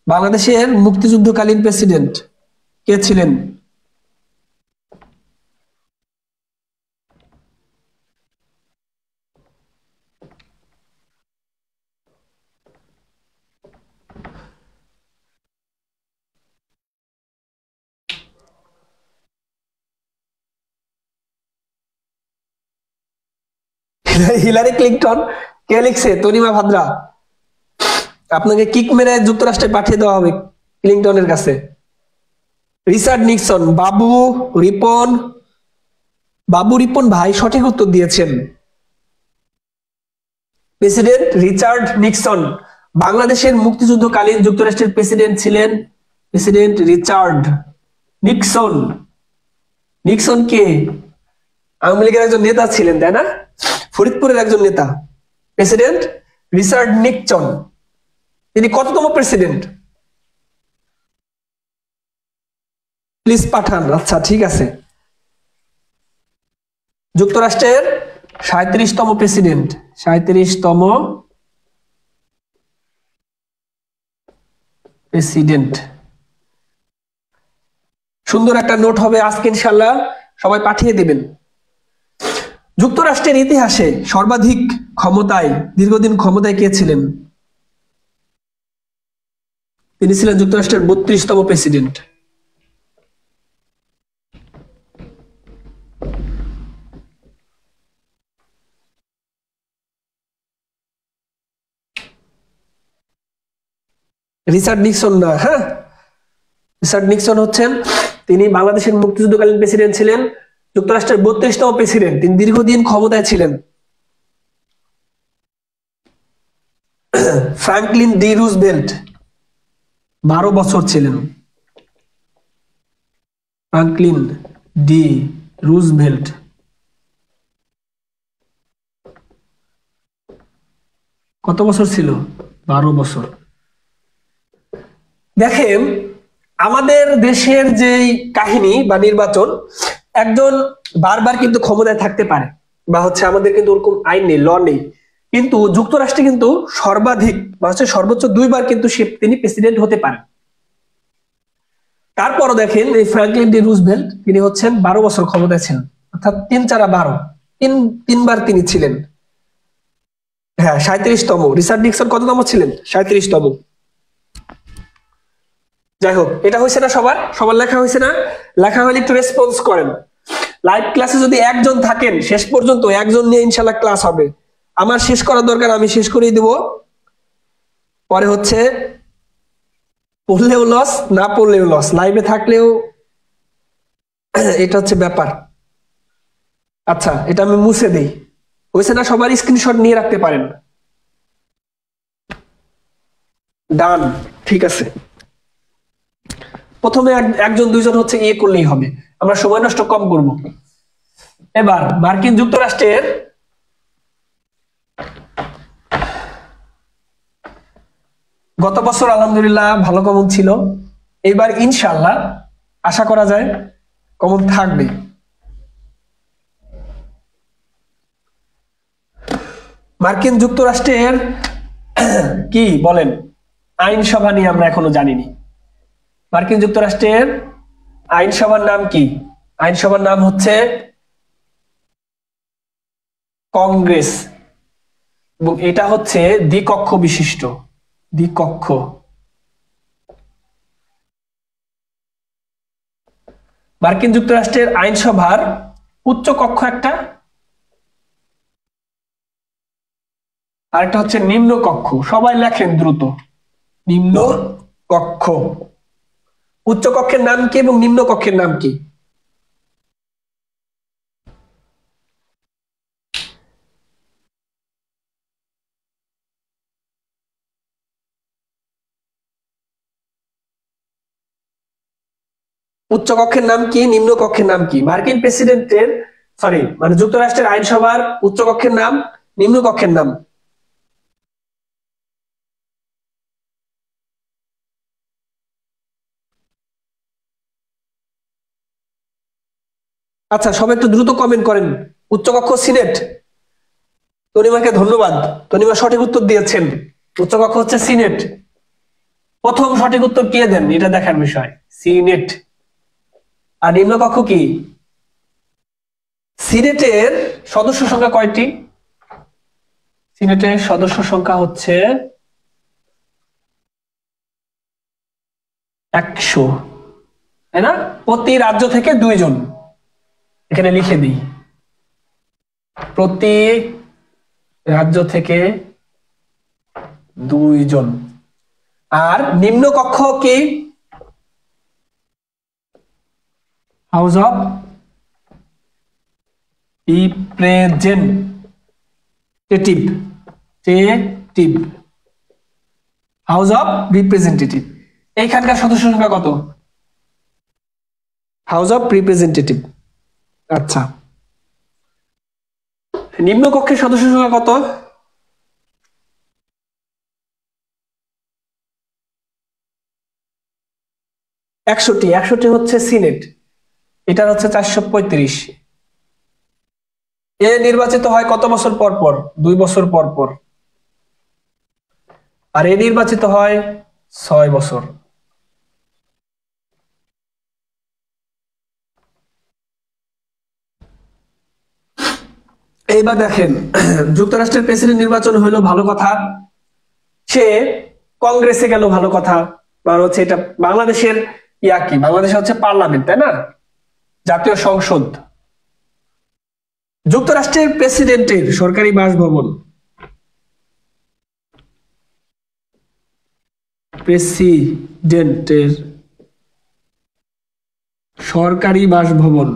বাংলাদেশের মুক্তিযুদ্ধকালীন প্রেসিডেন্ট কে ছিলেন? Hillary Clinton. কে লিখছে? তনিমা ভাদ্রা। আপনাকে কিক মেরে যুক্তরাষ্ট্রে পাঠিয়ে দেওয়া হবে ক্লিনটনের কাছে। Richard Nixon. বাবু রিপন ভাই সঠিক উত্তর দিয়েছেন। President Richard Nixon. বাংলাদেশের মুক্তিযুদ্ধকালীন যুক্তরাষ্ট্রের প্রেসিডেন্ট ছিলেন প্রেসিডেন্ট রিচার্ড নিক্সন। নিক্সন কে? আওয়ামী লীগের একজন নেতা ছিলেন, তাই না? ফরিদপুরের একজন নেতা, প্রেসিডেন্ট রিচার্ড নিক্সন। তিনি কততম প্রেসিডেন্ট? প্লিজ পাঠান। আচ্ছা, ঠিক আছে। যুক্তরাষ্ট্রের 37তম প্রেসিডেন্ট। 37তম প্রেসিডেন্ট। সুন্দর একটা নোট হবে আজকে ইনশাআল্লাহ, সবাই পাঠিয়ে দিবেন। যুক্তরাষ্ট্রের ইতিহাসে সর্বাধিক দীর্ঘদিন ক্ষমতায় কে ছিলেন? তিনি ছিলেন যুক্তরাষ্ট্রের 32তম প্রেসিডেন্ট। রিচার্ড নিক্সন না, হ্যাঁ, রিচার্ড নিক্সন হচ্ছেন, তিনি বাংলাদেশের মুক্তিযুদ্ধকালীন প্রেসিডেন্ট ছিলেন, যুক্তরাষ্ট্রের 32তম প্রেসিডেন্ট। তিনি দীর্ঘদিন ক্ষমতায় ছিলেন। ফ্রাঙ্কলিন ডি রুজভেল্ট 12 বছর ছিলেন। ফ্রাঙ্কলিন ডি রুজভেল্ট কত বছর ছিল? 12 বছর। দেখেন, আমাদের দেশের যে কাহিনী বা নির্বাচন, একজন বারবার কিন্তু ক্ষমতায় থাকতে পারে, বা হচ্ছে আমাদের কিন্তু ওরকম আইন নেই, ল নেই। কিন্তু যুক্তরাষ্ট্রে কিন্তু সর্বাধিক বা হচ্ছে সর্বোচ্চ 2বার কিন্তু তিনি প্রেসিডেন্ট হতে পারেন। তারপরও দেখেন, এই ফ্রাঙ্কলিন ডি রুজভেল্ট তিনি হচ্ছেন 12 বছর ক্ষমতায় ছিলেন, অর্থাৎ 3-4-12, তিনবার তিনি ছিলেন। হ্যাঁ, 37তম। রিচার্ড নিক্সন কততম ছিলেন? 37তম। যাই হোক, এটা হয়েছে না সবার লেখা হয়েছে না? লেখা হলে একটু রেসপন্স করেন। লাইভ ক্লাসে যদি একজন থাকেন, শেষ পর্যন্ত একজন নিয়ে ইনশাল্লাহ ক্লাস হবে। আমার শেষ করার দরকার, আমি শেষ করেই দিব। পরে হচ্ছে পড়লেও লস, না পড়লেও লস, লাইভে থাকলেও এটা হচ্ছে ব্যাপার। আচ্ছা, এটা আমি মুছে দিই। হয়েছে না? সবার স্ক্রিনশট নিয়ে রাখতে পারেন। ডান, ঠিক আছে। প্রথমে 1-2জন হচ্ছে ইয়ে করলেই হবে, আমরা সময় নষ্ট কম করব। এবার মার্কিন যুক্তরাষ্ট্রের গত বছর আলহামদুলিল্লাহ ভালো কমন ছিল, এবার ইনশাআল্লাহ আশা করা যায় কমন থাকবে। মার্কিন যুক্তরাষ্ট্রের কি বলেন আইনসভা নিয়ে আমরা এখনো জানিনি। মার্কিন যুক্তরাষ্ট্রের আইনসভার নাম কি? আইনসভার নাম হচ্ছে কংগ্রেস, এবং এটা হচ্ছে দ্বিকক্ষ বিশিষ্ট। দ্বিকক্ষ। মার্কিন যুক্তরাষ্ট্রের আইনসভার উচ্চ কক্ষ একটা, আর একটা হচ্ছে নিম্ন কক্ষ। সবাই লেখেন দ্রুত, নিম্ন কক্ষ। উচ্চ কক্ষের নাম কি এবং নিম্ন কক্ষের নাম কি? উচ্চ কক্ষের নাম কি, নিম্ন কক্ষের নাম কি? মার্কিন প্রেসিডেন্টের মানে যুক্তরাষ্ট্রের আইনসভার উচ্চ কক্ষের নাম, নিম্ন কক্ষের নাম। আচ্ছা, সবাই একটু দ্রুত কমেন্ট করেন। উচ্চকক্ষ সিনেট। তনিমাকে ধন্যবাদ, তনিমা সঠিক উত্তর দিয়েছেন। উচ্চকক্ষ হচ্ছে সিনেট। প্রথম সঠিক উত্তর কে দেন এটা দেখার বিষয়, সিনেট। আর নিম্নকক্ষ কি? সিনেটের সদস্য সংখ্যা কয়টি? সিনেটের সদস্য সংখ্যা হচ্ছে 100, তাই না? প্রতি রাজ্য থেকে 2 জন, এখানে লিখে দিই, প্রতি রাজ্য থেকে 2 জন। আর নিম্ন কক্ষ কি? House of representative, house of representative. এইখানকার সদস্য সংখ্যা কত? House of representative. আচ্ছা, নিম্ন কক্ষের সদস্য সংখ্যা কত? 100টি। 100টি হচ্ছে সিনেট, এটার হচ্ছে 435। এ নির্বাচিত হয় কত বছর পর পর? 2 বছর পর পর। আর এ নির্বাচিত হয় 6 বছর। এইবার দেখেন, যুক্তরাষ্ট্রের প্রেসিডেন্ট নির্বাচন হলো ভালো কথা, সে কংগ্রেসে গেল ভালো কথা। মানে হচ্ছে এটা বাংলাদেশের কি, বাংলাদেশে হচ্ছে পার্লামেন্ট, তাই না? জাতীয় সংসদ। যুক্তরাষ্ট্রের প্রেসিডেন্টের সরকারি বাসভবন, প্রেসিডেন্টের সরকারি বাসভবন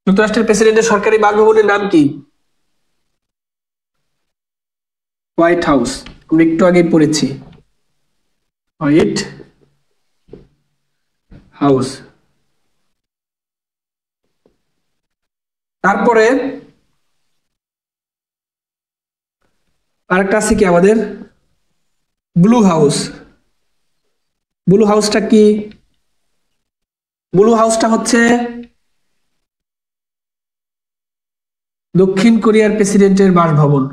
যুক্তরাষ্ট্রের প্রেসিডেন্টের সরকারি বাসভবনের নাম কি? White house. আমরা একটু আগে পড়েছি, হোয়াইট হাউস। তারপরে আরেকটা আছে কি আমাদের, ব্লু হাউস। ব্লু হাউসটা কি? ব্লু হাউসটা হচ্ছে দক্ষিণ কোরিয়ার প্রেসিডেন্টের বাসভবন।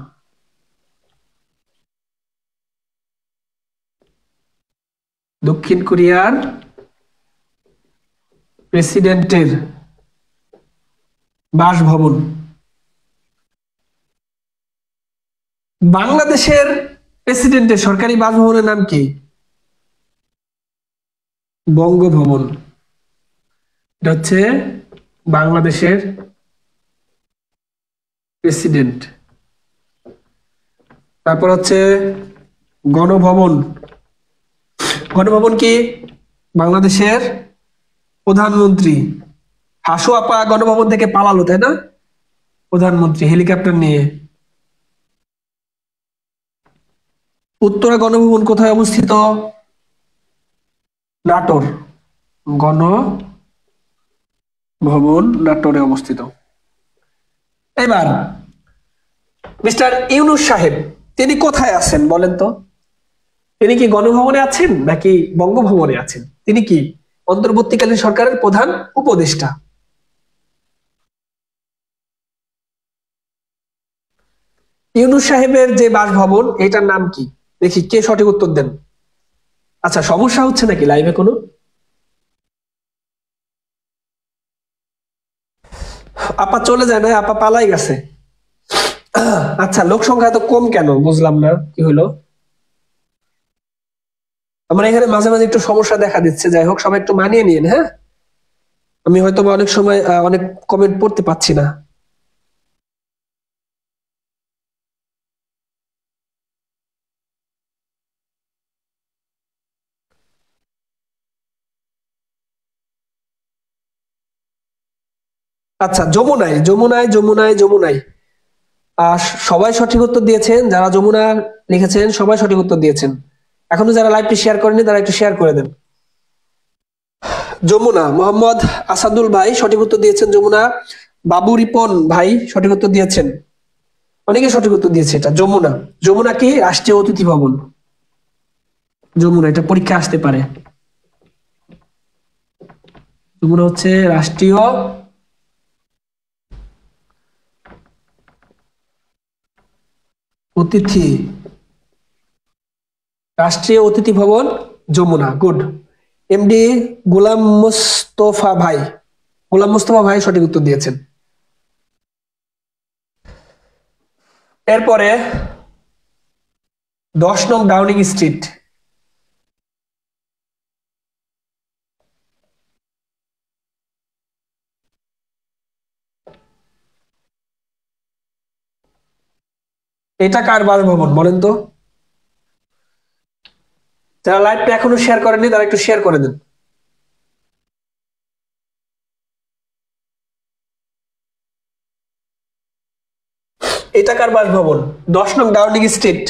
দক্ষিণ কোরিয়ার প্রেসিডেন্টের বাসভবন। বাংলাদেশের প্রেসিডেন্টের সরকারি বাসভবনের নাম কি? বঙ্গভবন। এটা হচ্ছে বাংলাদেশের প্রেসিডেন্ট। তারপর হচ্ছে গণভবন। গণভবন কি? বাংলাদেশের প্রধানমন্ত্রী। হাসু আপা গণভবন থেকে পালালো, তাই না? প্রধানমন্ত্রী হেলিকপ্টার নিয়ে। উত্তরা গণভবন কোথায় অবস্থিত? নাটোর। গণভবন নাটোরে অবস্থিত। এবার মিস্টার ইউনূস সাহেব তিনি কোথায় আছেন বলেন তো? তিনি কি গণভবনে আছেন নাকি বঙ্গভবনে আছেন? তিনি কি অন্তর্বর্তীকালীন সরকারের প্রধান উপদেষ্টা? ইউনূস সাহেবের যে বাসভবন এটার নাম কি? দেখি কে সঠিক উত্তর দেন। আচ্ছা, সমস্যা হচ্ছে নাকি লাইভে কোনো? আপা চলে যায় না, আপা পালাই গেছে। আচ্ছা, লোক সংখ্যা এত কম কেন বুঝলাম না, কি হলো? আমার এখানে মাঝে মাঝে একটু সমস্যা দেখা দিচ্ছে, যাই হোক সবাই একটু মানিয়ে নিন, হ্যাঁ। আমি হয়তো বা অনেক সময় অনেক কমেন্ট পড়তে পাচ্ছি না। আচ্ছা, যমুনায় যমুনায় যমুনায় যমুনায়। আহ সবাই সঠিক উত্তর দিয়েছেন, যারা যমুনা লিখেছেন সবাই সঠিক উত্তর দিয়েছেন। এখনো যারা লাইভটি শেয়ার করেনি তারা একটু শেয়ার করে দেন। যমুনা, মোহাম্মদ আসাদুল ভাই সঠিক উত্তর দিয়েছেন যমুনা। বাবু রিপন ভাই সঠিক উত্তর দিয়েছেন। অনেকে সঠিক উত্তর দিয়েছে এটা যমুনা। যমুনা কি রাষ্ট্রীয় অতিথি ভবন? যমুনা, এটা পরীক্ষা আসতে পারে। যমুনা হচ্ছে রাষ্ট্রীয় অতিথি, রাষ্ট্রীয় অতিথি ভবন যমুনা, গুড। এমডি গোলাম মোস্তফা ভাই, গোলাম মোস্তফা ভাই সঠিক উত্তর দিয়েছেন। এরপরে 10 নং ডাউনিং স্ট্রিট। এটা কার বাসভবন বলেন তো? যারা লাইভটা এখনো শেয়ার করেননি তারা একটু শেয়ার করে দেন। এটা কার বাসভবন? 10 নং ডাউনিং স্ট্রিট।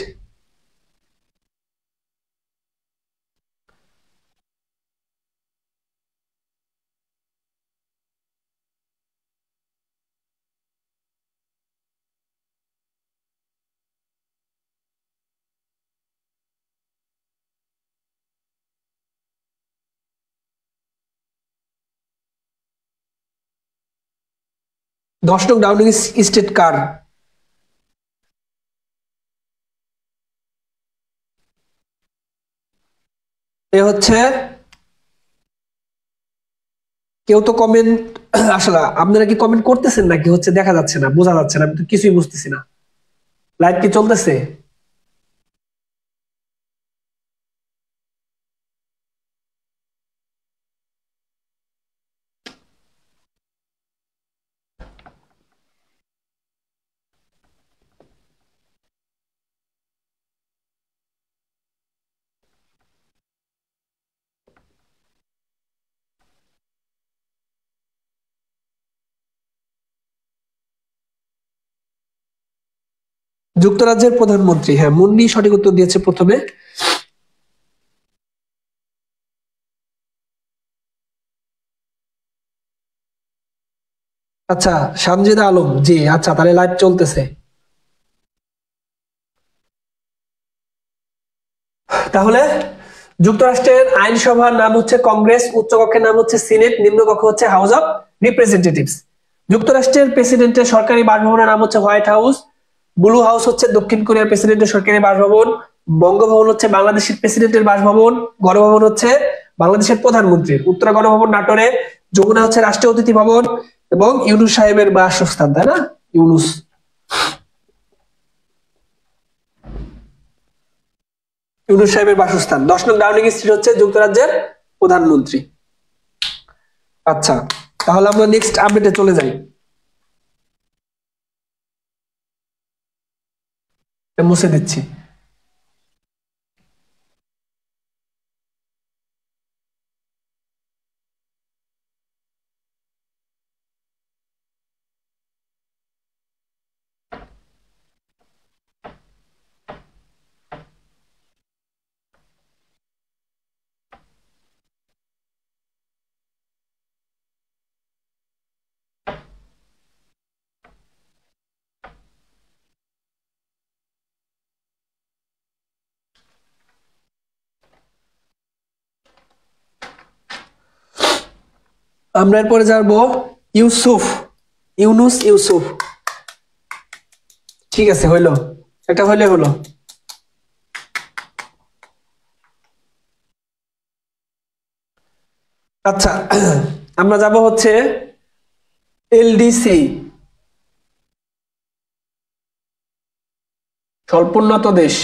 10 নং ডাউনিং স্ট্রিট কার? এ হচ্ছে, কেউ তো কমেন্ট, আসলে আপনারা কি কমেন্ট করতেছেন নাকি হচ্ছে দেখা যাচ্ছে না, বোঝা যাচ্ছে না, আমি তো কিছুই বুঝতেছি না। লাইভ কি চলতেছে? যুক্তরাজ্যের প্রধানমন্ত্রী, হ্যাঁ মুন্নি সঠিক উত্তর দিয়েছে প্রথমে। আচ্ছা, সানজিদা আলম জি, আচ্ছা তাহলে লাইভ চলতেছে। তাহলে যুক্তরাষ্ট্রের আইনসভার নাম হচ্ছে কংগ্রেস, উচ্চকক্ষের নাম হচ্ছে সিনেট, নিম্নকক্ষ হচ্ছে হাউস অফ রিপ্রেজেন্টেটিভস। যুক্তরাষ্ট্রের প্রেসিডেন্টের সরকারি বাসভবনের নাম হচ্ছে হোয়াইট হাউস। ব্লু হাউস হচ্ছে দক্ষিণ কোরিয়ার প্রেসিডেন্টের সরকারি বাসভবন। বঙ্গভবন হচ্ছে বাংলাদেশের প্রেসিডেন্টের বাসভবন। গণভবন হচ্ছে বাংলাদেশের প্রধানমন্ত্রীর। উত্তরা গণভবন নাটোরে। যমুনা হচ্ছে রাষ্ট্রীয় অতিথি ভবন। এবং ইউনুস সাহেবের বাসস্থান, তাই না? ইউনুস, ইউনুস সাহেবের বাসস্থান 10 নং ডাউনিং স্ট্রিট হচ্ছে যুক্তরাজ্যের প্রধানমন্ত্রী। আচ্ছা, তাহলে আমরা নেক্সট আপডেটে চলে যাই। মুছে দিচ্ছি। আমরা এরপরে যাবো ইউসুফ, ইউনুস ইউসুফ। ঠিক আছে, হইলো, এটা হইলে হলো। আচ্ছা, আমরা যাব হচ্ছে এলডিসি, স্বল্পোন্নত দেশ।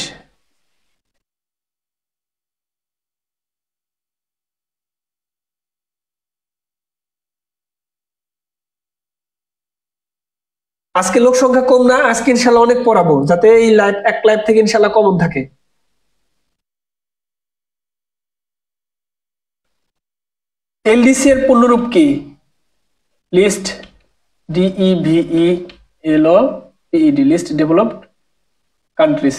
আজকে লোক সংখ্যা কম না, আজকে ইনশাল্লাহ অনেক পড়াবো, যাতে এই লাইভ, এক লাইভ থেকে ইনশাল্লাহ কমন থাকে। এলডিসি এর পূর্ণরূপ কি? Least, DEVELOPED, least developed countries.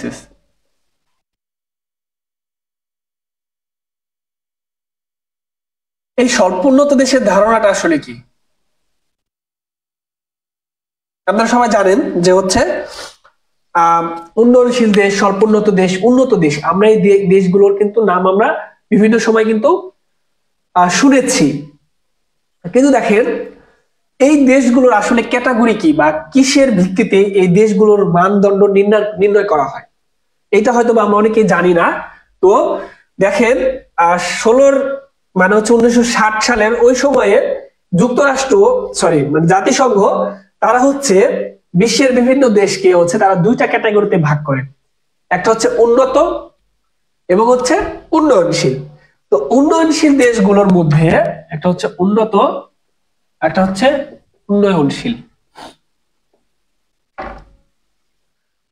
এই স্বল্পোন্নত দেশের ধারণাটা আসলে কি? আপনারা সবাই জানেন যে হচ্ছে উন্নয়নশীল দেশ, স্বল্পোন্নত দেশ, উন্নত দেশ, আমরা এই দেশগুলোর কিন্তু নাম আমরা বিভিন্ন সময় কিন্তু শুনেছি। কিন্তু দেখেন এই দেশগুলোর আসলে ক্যাটাগরি কি বা কিসের ভিত্তিতে এই দেশগুলোর মানদণ্ড নির্ণয় করা হয়, এটা হয়তো আমরা অনেকেই জানি না। তো দেখেন 16 মানে হচ্ছে 1960 সালের ওই সময়ে যুক্তরাষ্ট্র, মানে জাতিসংঘ, তারা হচ্ছে বিশ্বের বিভিন্ন দেশকে হচ্ছে তারা দুইটা ক্যাটাগরিতে ভাগ করে। একটা হচ্ছে উন্নত এবং হচ্ছে উন্নয়নশীল। তো উন্নয়নশীল দেশগুলোর মধ্যে একটা হচ্ছে উন্নত, একটা হচ্ছে উন্নয়নশীল।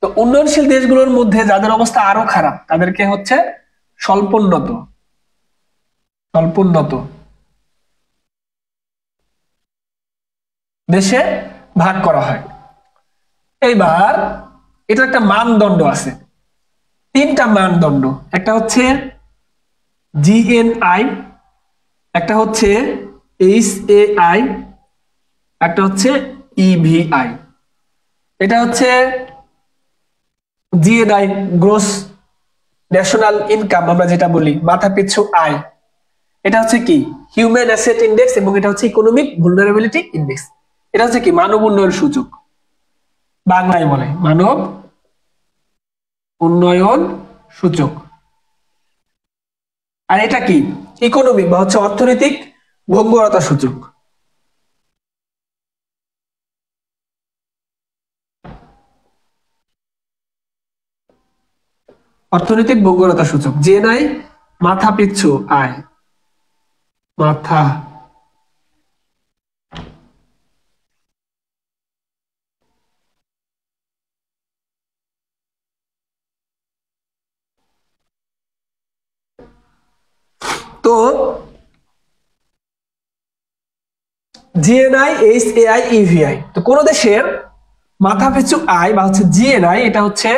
তো উন্নয়নশীল দেশগুলোর মধ্যে যাদের অবস্থা আরো খারাপ তাদেরকে হচ্ছে স্বল্পোন্নত, স্বল্পোন্নত দেশে ভাগ করা হয়। এইবার এটা একটা মানদণ্ড আছে, তিনটা মানদণ্ড। একটা হচ্ছে GNI, একটা হচ্ছে HAI, একটা হচ্ছে EVI। এটা হচ্ছে GNI, গ্রোস ন্যাশনাল ইনকাম আমরা যেটা বলি, মাথা পিছু আয়। এটা হচ্ছে কি হিউম্যান অ্যাসেট ইন্ডেক্স, এবং এটা হচ্ছে ইকোনমিক ভুলনারেবিলিটি ইন্ডেক্স। এটা হচ্ছে কি মানব উন্নয়ন সূচক, বাংলায় বলে মানব উন্নয়ন সূচক। আর এটা কি ইকোনমিক বা হচ্ছে অর্থনৈতিক ভঙ্গুরতা সূচক। অর্থনৈতিক ভঙ্গুরতা সূচক, GNI মাথা পিছু আয়, মাথা তো GNI, HAI, EVI। তো কোন দেশের মাথা পিছু আয় বা হচ্ছে GNI, এটা হচ্ছে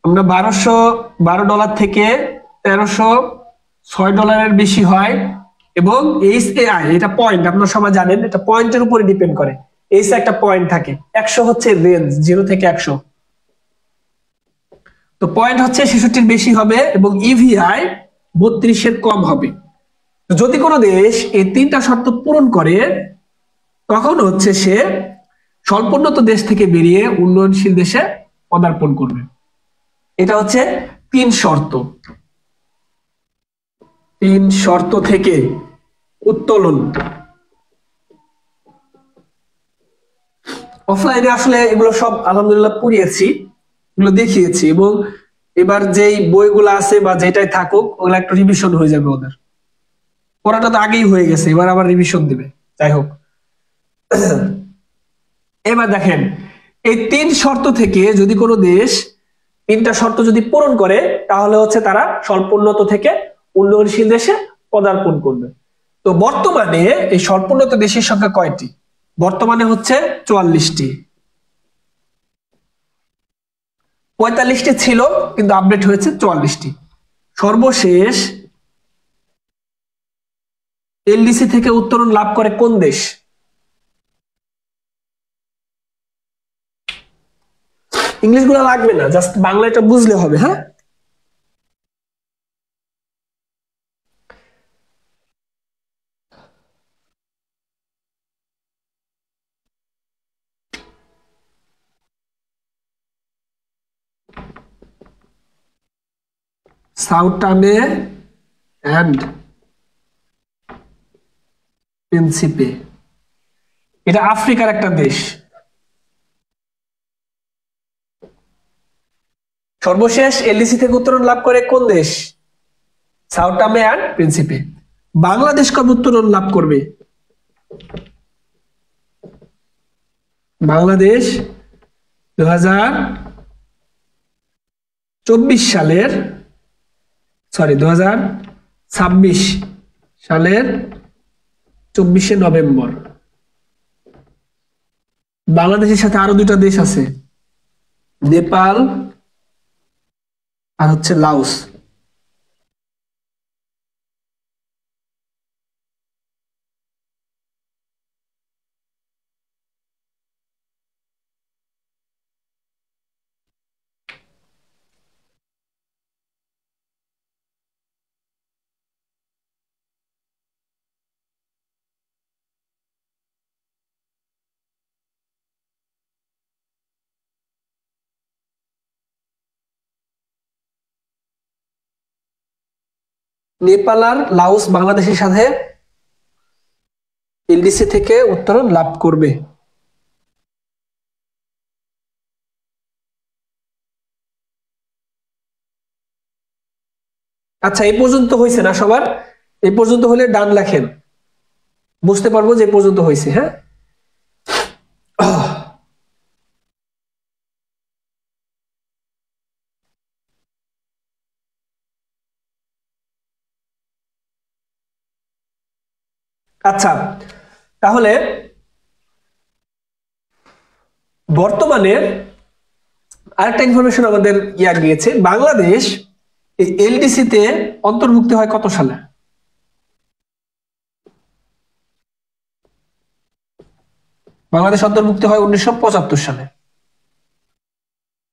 আমরা $1212 থেকে $1306 বেশি হয়। এবং HAI এটা পয়েন্ট, আপনারা সবাই জানেন এটা পয়েন্টের উপরে ডিপেন্ড করে। এইচ একটা পয়েন্ট থাকে, 100 হচ্ছে রেঞ্জ 0 থেকে 100। তো পয়েন্ট হচ্ছে 66 বেশি হবে এবং EVI 32 কম হবে। যদি কোনো দেশ এই তিনটা শর্ত পূরণ করে তখন হচ্ছে সে স্বল্পোন্নত দেশ থেকে বেরিয়ে উন্নয়নশীল দেশে পদার্পণ করবে। এটা হচ্ছে তিন শর্ত, তিন শর্ত থেকে উত্তোলন। অফলাইনে আসলে এগুলো সব আলহামদুলিল্লাহ পড়িয়েছি, এগুলো দেখিয়েছি, এবং এবার যেই বইগুলো আছে বা যেটাই থাকুক ওগুলো একটু রিভিশন হয়ে যাবে ওদের। পড়াটা তো আগেই হয়ে গেছে, এবার আবার রিভিশন দিবে। যাই হোক, এবার দেখেন এই তিন শর্ত থেকে যদি কোনো দেশ তিনটা শর্ত যদি পূরণ করে তাহলে হচ্ছে তারা স্বল্পোন্নত থেকে উন্নয়নশীল দেশে পদার্পণ করবে। তো বর্তমানে এই স্বল্পোন্নত দেশের সংখ্যা কয়টি? বর্তমানে হচ্ছে 44টি। 45টি ছিল কিন্তু আপডেট হয়েছে 44টি। সর্বশেষ এলডিসি থেকে উত্তরণ লাভ করে কোন দেশ? ইংলিশ গুলো লাগবে না, জাস্ট বাংলাটা বুঝলে হবে। হ্যাঁ, সাও টমে অ্যান্ড প্রিন্সিপে, এটা আফ্রিকার একটা দেশ। সর্বশেষ এলডিসি থেকে উত্তরণ লাভ করে কোন দেশ? Sao Tome and Principe. বাংলাদেশ কবে উত্তরণ লাভ করবে? বাংলাদেশ 2024 সালের 2026 সালের 24শে নভেম্বর। বাংলাদেশের সাথে আরো দুইটা দেশ আছে, নেপাল আর হচ্ছে লাওস। নেপাল আর লাওস বাংলাদেশের সাথে এলডিসি থেকে উত্তরণ লাভ করবে। আচ্ছা, এই পর্যন্ত হয়েছে না সবার? এই পর্যন্ত হলে ডান লেখেন, বুঝতে পারবো যে এই পর্যন্ত হয়েছে। হ্যাঁ, আচ্ছা, তাহলে বর্তমানে আরেকটা ইনফরমেশন আমাদের গিয়েছে, বাংলাদেশ এই এলডিসি তে অন্তর্ভুক্ত হয় কত সালে? বাংলাদেশ অন্তর্ভুক্ত হয় 1975 সালে।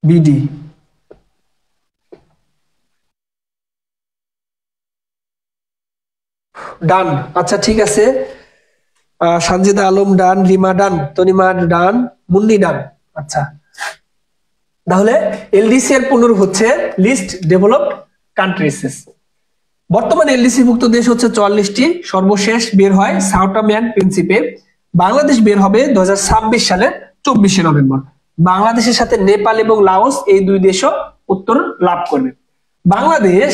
বিডি। ডান। আচ্ছা, ঠিক আছে। সানজিদা আলম ডান, রিমা ডান, তনিমা ডান, মুন্নি ডান। আচ্ছা, তাহলে এলডিসি এর পুনরূপ হচ্ছে লিস্ট ডেভেলপড কান্ট্রিজ। বর্তমানে এলডিসি ভুক্ত দেশ হচ্ছে 44টি। সর্বশেষ বের হয় Sao Tome and Principe. Bangladesh বের হবে 2026 সালের 24শে নভেম্বর। বাংলাদেশের সাথে নেপাল এবং লাওস এই দুই দেশও উত্তরণ লাভ করবে। বাংলাদেশ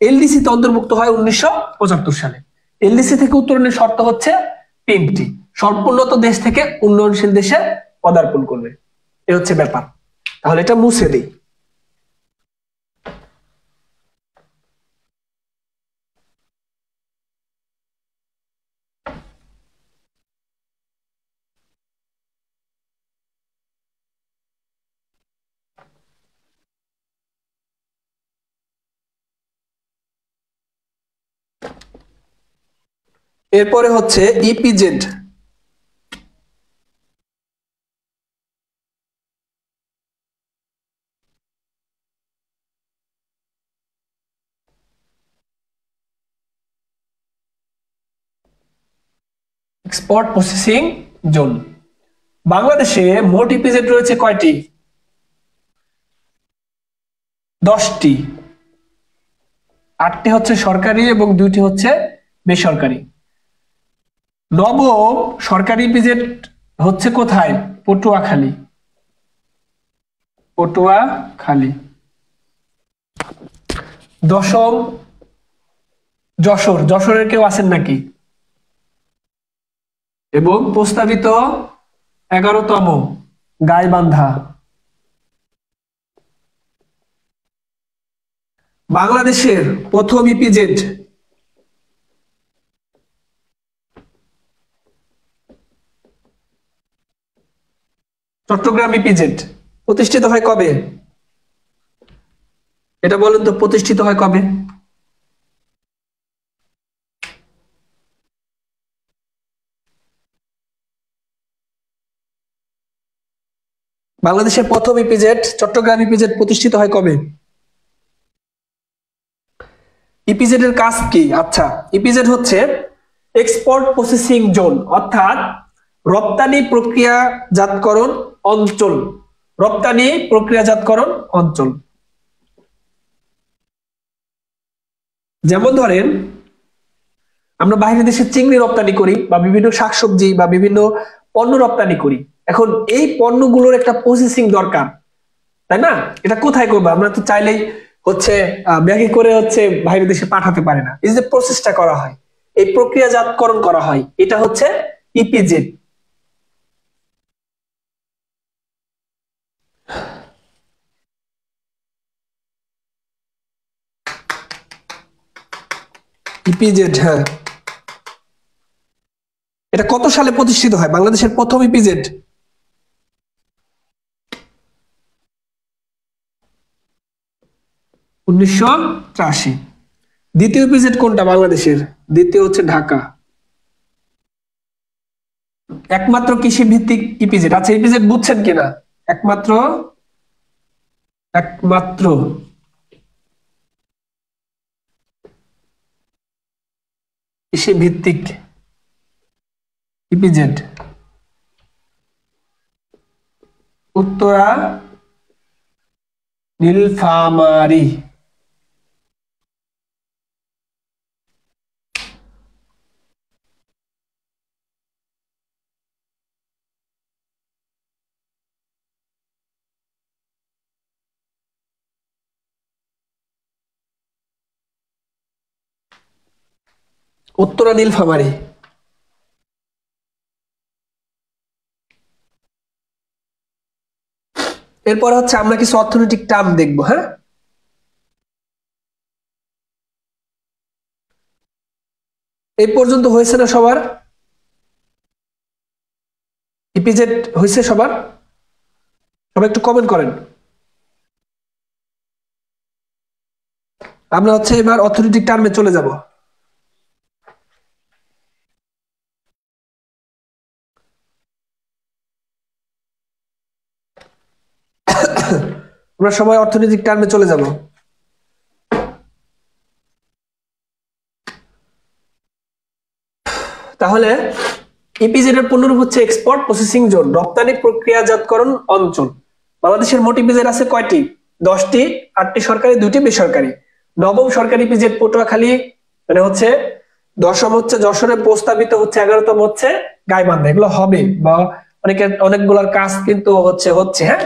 এলডিসি তে অন্তর্ভুক্ত হয় 1975 সালে। এলডিসি থেকে উত্তরণের শর্ত হচ্ছে 3টি। সম্পূর্ণত দেশ থেকে উন্নয়নশীল দেশে পদার্পণ করবে, এ হচ্ছে ব্যাপার। তাহলে এটা মুছে দিই। এরপরে হচ্ছে ইপিজেড। Export processing zone. বাংলাদেশে মোট ইপিজেড রয়েছে কয়টি? 10টি। 8টি হচ্ছে সরকারি এবং 2টি হচ্ছে বেসরকারি। নবম সরকারি ইপিজেড হচ্ছে কোথায়? পটুয়াখালী। পটুয়াখালী। 10ম যশোর। যশোরের কেউ আছেন নাকি? এবং প্রস্তাবিত 11তম গাইবান্ধা। বাংলাদেশের প্রথম ইপিজেড চট্টগ্রাম ইপিজেড প্রতিষ্ঠিত হয় কবে? এটা বলেন তো, প্রতিষ্ঠিত হয় কবে? বাংলাদেশের প্রথম ইপিজেড চট্টগ্রাম ইপিজেড প্রতিষ্ঠিত হয় কবে? ইপিজেড এর কাজ কি? আচ্ছা, ইপিজেড হচ্ছে এক্সপোর্ট প্রসেসিং জোন, অর্থাৎ রপ্তানি প্রক্রিয়াজাতকরণ অঞ্চল। রপ্তানি প্রক্রিয়াজাতকরণ অঞ্চল। যেমন ধরেন আমরা বাইরের দেশে চিংড়ি রপ্তানি করি বা বিভিন্ন শাকসবজি বা বিভিন্ন পণ্য রপ্তানি করি। এখন এই পণ্যগুলোর একটা প্রসেসিং দরকার, তাই না? এটা কোথায় করবো? আমরা তো চাইলেই হচ্ছে ব্যাগে করে হচ্ছে বাইরের দেশে পাঠাতে পারি না। এই যে প্রসেসটা করা হয়, এই প্রক্রিয়াজাতকরণ করা হয়, এটা হচ্ছে ইপিজেড। ইপিজেড, হ্যাঁ। এটা কত সালে প্রতিষ্ঠিত হয়? বাংলাদেশের প্রথম ইপিজেড 1983। দ্বিতীয় ইপিজেড কোনটা বাংলাদেশের? দ্বিতীয় হচ্ছে ঢাকা। একমাত্র কৃষি ভিত্তিক ইপিজেড। আচ্ছা, ইপিজেড বুঝছেন কিনা? একমাত্র একমাত্র কৃষি ভিত্তিক ইপিজেড উত্তরা নীলফামারী। উত্তরা নীলফামারী। এরপর হচ্ছে আমরা কিছু অর্থনৈতিক টার্ম দেখবো, হ্যাঁ। এই পর্যন্ত হয়েছে না সবার? ইপিজেড হয়েছে সবার? সবাই একটু কমেন্ট করেন। আমরা হচ্ছে এবার অর্থনৈতিক টার্মে চলে যাব। আমরা সবাই অর্থনৈতিক টার্মে চলে যাব। তাহলে ইপিজেড এর পূর্ণরূপ হচ্ছে এক্সপোর্ট প্রসেসিং জোন, রপ্তানি প্রক্রিয়াজাতকরণ অঞ্চল। বাংলাদেশের মোট ইপিজেড আছে কয়টি? 10টি। 8টি সরকারি, 2টি বেসরকারি। নবম সরকারি ইপিজেড পটুয়াখালী, মানে হচ্ছে 10ম হচ্ছে যশোরে প্রস্তাবিত, হচ্ছে 11তম হচ্ছে গাইবান্ধা। এগুলো হবে বা অনেকগুলোর কাজ কিন্তু হচ্ছে হ্যাঁ।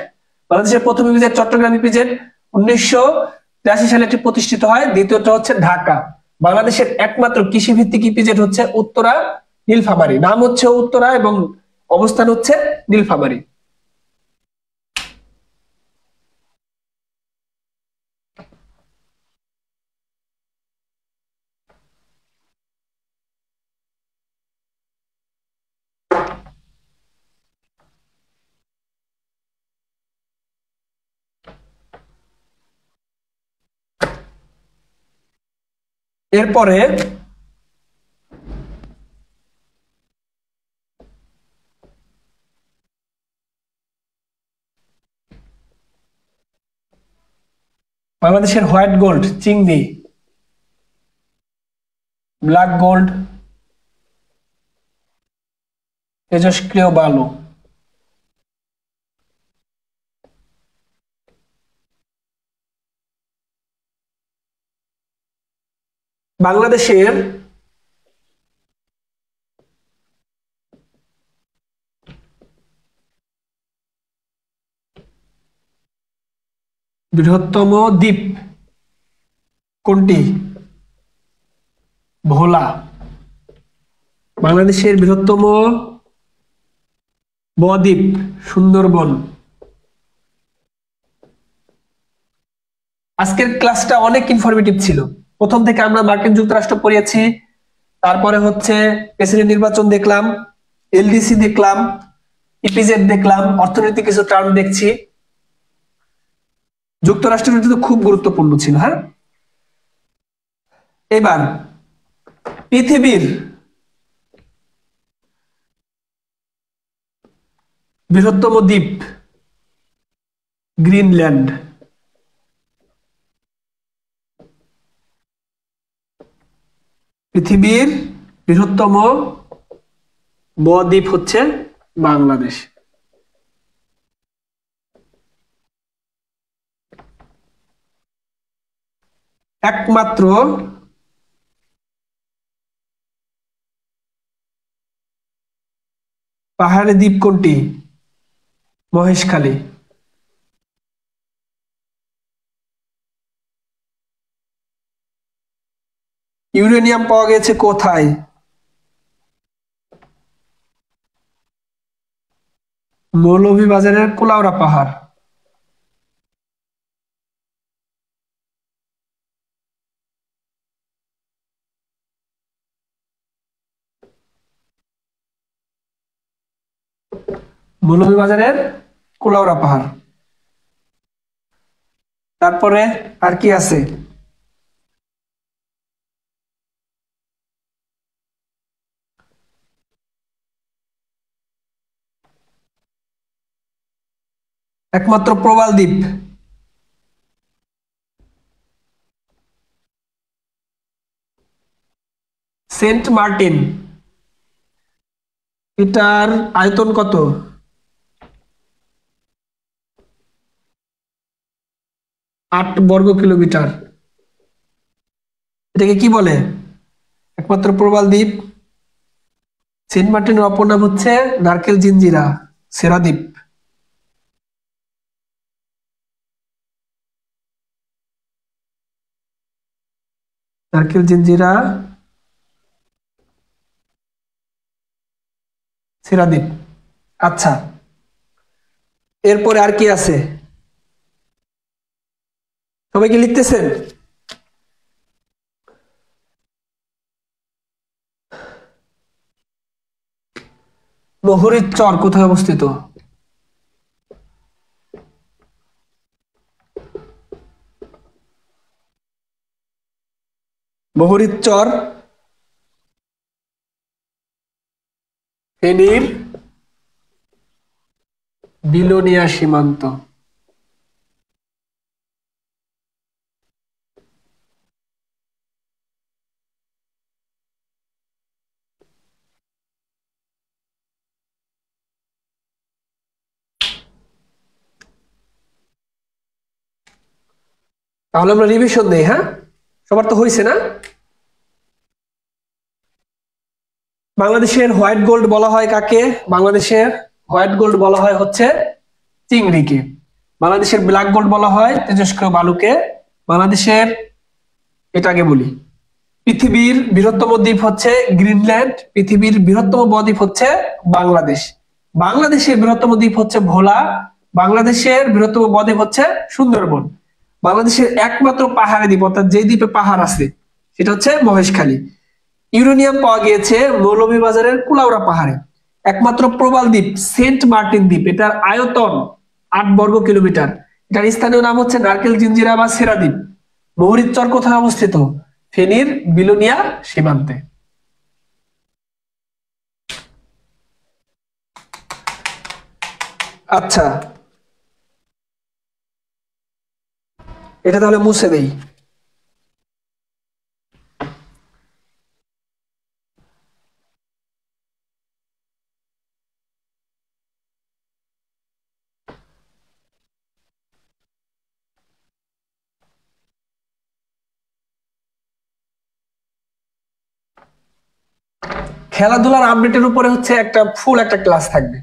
বাংলাদেশের প্রথম ইপিজেড চট্টগ্রাম ইপিজেড 1983 সালে এটি প্রতিষ্ঠিত হয়। দ্বিতীয়টা হচ্ছে ঢাকা। বাংলাদেশের একমাত্র কৃষি ভিত্তিক ইপিজেড হচ্ছে উত্তরা নীলফামারী। নাম হচ্ছে উত্তরা এবং অবস্থান হচ্ছে নীলফামারী। এরপরে বাংলাদেশের হোয়াইট গোল্ড চিংড়ি, ব্ল্যাক গোল্ড, তেজস্ক্রিয় বালু। বাংলাদেশের বৃহত্তম দ্বীপ কোনটি? ভোলা। বাংলাদেশের বৃহত্তম বদ্বীপ সুন্দরবন। আজকের ক্লাসটা অনেক ইনফরমেটিভ ছিল। প্রথম থেকে আমরা মার্কিন যুক্তরাষ্ট্র পড়িয়েছি, তারপরে হচ্ছে প্রেসিডেন্ট নির্বাচন দেখলাম, এলডিসি দেখলাম, ইপিজেড দেখলাম, অর্থনৈতিক কিছু টার্ম দেখছি। যুক্তরাষ্ট্রের কিন্তু খুব গুরুত্বপূর্ণ ছিল, হ্যাঁ। এবার পৃথিবীর বৃহত্তম দ্বীপ গ্রিনল্যান্ড। পৃথিবীর বৃহত্তম বদ্বীপ হচ্ছে বাংলাদেশ। একমাত্র পাহাড়ি দ্বীপ কোনটি? মহেশখালী। ইউরেনিয়াম পাওয়া গেছে কোথায়? মৌলভীবাজারের কুলাউড়া পাহাড়। মৌলভীবাজারের কুলাউড়া পাহাড়। তারপরে আর কি আছে? একমাত্র প্রবাল দ্বীপ। সেন্ট মার্টিন। এটার আয়তন কত? 8 বর্গ কিলোমিটার। এটাকে কি বলে? একমাত্র প্রবাল দ্বীপ। সেন্ট মার্টিনের অপর নাম হচ্ছে নারকেল জিঞ্জিরা, সেরা দ্বীপ। নারকেল জিঞ্জিরা, সেরা দ্বীপ। আচ্ছা, এরপরে আর কি আছে? সবাই কি লিখতেছেন? বহুরীর চর কোথায় অবস্থিত? বহুরীর চর ফেনীর বিলোনিয়া সীমান্ত। তাহলে আমরা রিভিশন দেই, হ্যাঁ? সবার তো হয়েছে না? বাংলাদেশের হোয়াইট গোল্ড বলা হয় কাকে? বাংলাদেশের হোয়াইট গোল্ড বলা হয় হচ্ছে চিংড়িকে। বাংলাদেশের ব্ল্যাক গোল্ড বলা হয় তেজস্ক্রিয় বালুকে। বাংলাদেশের, এটাকে বলি, পৃথিবীর বৃহত্তম দ্বীপ হচ্ছে গ্রিনল্যান্ড। পৃথিবীর বৃহত্তম বদ্বীপ হচ্ছে বাংলাদেশ। বাংলাদেশের বৃহত্তম দ্বীপ হচ্ছে ভোলা। বাংলাদেশের বৃহত্তম বদ্বীপ হচ্ছে সুন্দরবন। বাংলাদেশের একমাত্র পাহাড়ি দ্বীপ, অর্থাৎ যে দ্বীপে পাহাড় আছে, সেটা হচ্ছে মহেশখালী। ইউরেনিয়াম পাওয়া গিয়েছে মৌলভীবাজারের কুলাউড়া পাহাড়ে। একমাত্র প্রবাল দ্বীপ সেন্ট মার্টিন দ্বীপ, এটার আয়তন 8 বর্গ কিলোমিটার। এটার স্থানীয় নাম হচ্ছে নারকেল জিঞ্জিরা বা সেরা দ্বীপ। মহুরীর চর কোথায় অবস্থিত? ফেনীর বিলোনিয়া সীমান্তে। আচ্ছা, এটা তাহলে মুছে দেই। খেলাধুলার আপডেটের উপরে হচ্ছে একটা ফুল একটা ক্লাস থাকবে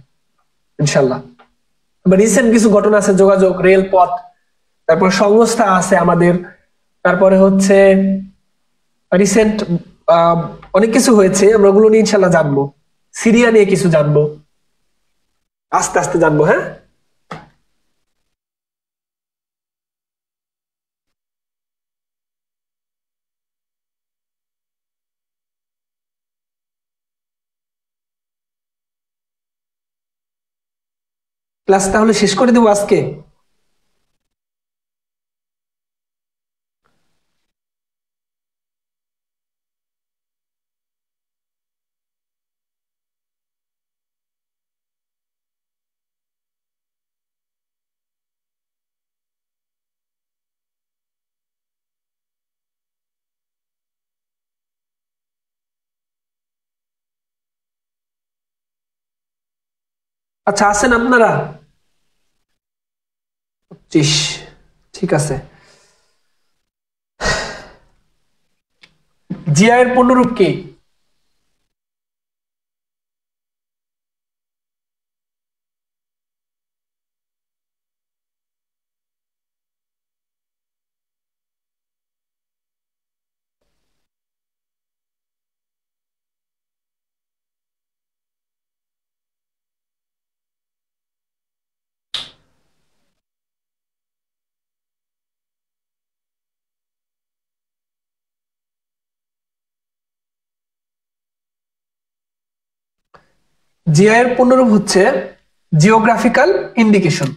ইনশাল্লাহ। রিসেন্ট কিছু ঘটনা আছে, যোগাযোগ, রেলপথ, তারপর সংস্থা আছে আমাদের, তারপরে হচ্ছে রিসেন্ট অনেক কিছু হয়েছে, আমরা ওগুলো নিয়ে ইনশাল্লাহ জানবো। সিরিয়া নিয়ে কিছু জানবো, আস্তে আস্তে জানবো, হ্যাঁ? ক্লাস তাহলে শেষ করে দেবো আজকে। আচ্ছা, আছেন আপনারা? 25, ঠিক আছে। জিআই এর পূর্ণরূপ কি? জিআই এর পূর্ণরূপ হচ্ছে জিওগ্রাফিক্যাল ইন্ডিকেশন।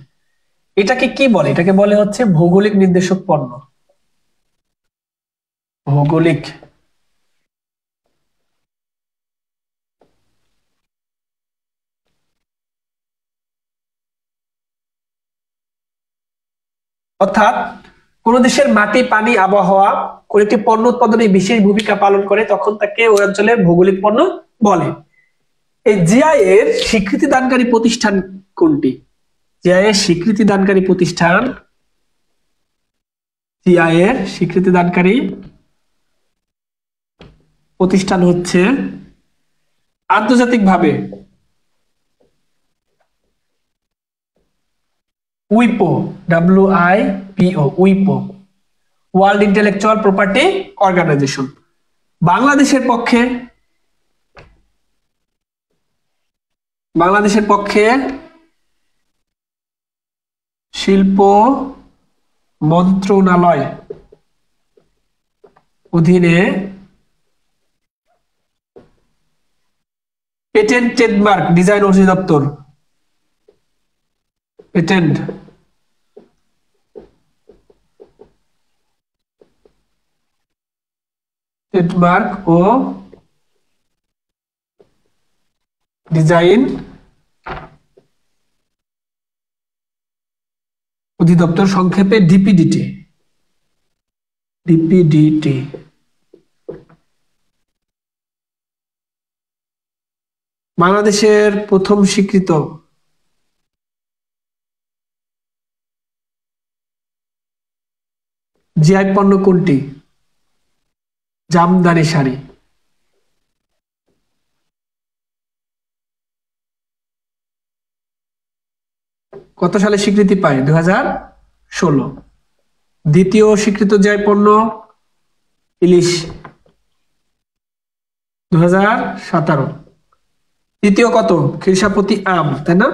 এটাকে কি বলে? এটাকে বলে হচ্ছে ভৌগোলিক নির্দেশক পণ্য। ভৌগোলিক অর্থাৎ কোন দেশের মাটি, পানি, আবহাওয়া কোন একটি পণ্য উৎপাদনে বিশেষ ভূমিকা পালন করে, তখন তাকে ওই অঞ্চলের ভৌগোলিক পণ্য বলে। এই জিআই এর স্বীকৃতি দানকারী প্রতিষ্ঠান কোনটি? জিআই এর স্বীকৃতি দানকারী প্রতিষ্ঠান, জিআই এর স্বীকৃতি দানকারী প্রতিষ্ঠান হচ্ছে আন্তর্জাতিকভাবে উইপো, WIPO, উইপো, ওয়ার্ল্ড ইন্টেলেকচুয়াল প্রপার্টি অর্গানাইজেশন। বাংলাদেশের পক্ষে শিল্প মন্ত্রণালয় অধীনে পেটেন্ট, ট্রেডমার্ক, ডিজাইন অধিদপ্তর, পেটেন্ট ট্রেডমার্ক ও ডিজাইন অধিদপ্তর, সংক্ষেপে ডিপিডিটি। বাংলাদেশের প্রথম স্বীকৃত জিআই পণ্য কোনটি? জামদানি শাড়ি। কত সালে স্বীকৃতি পায়? 2016। দ্বিতীয় স্বীকৃত জিআই পণ্য ইলিশ, 2017। তৃতীয় কত? খিরসাপতি আম, তাই না?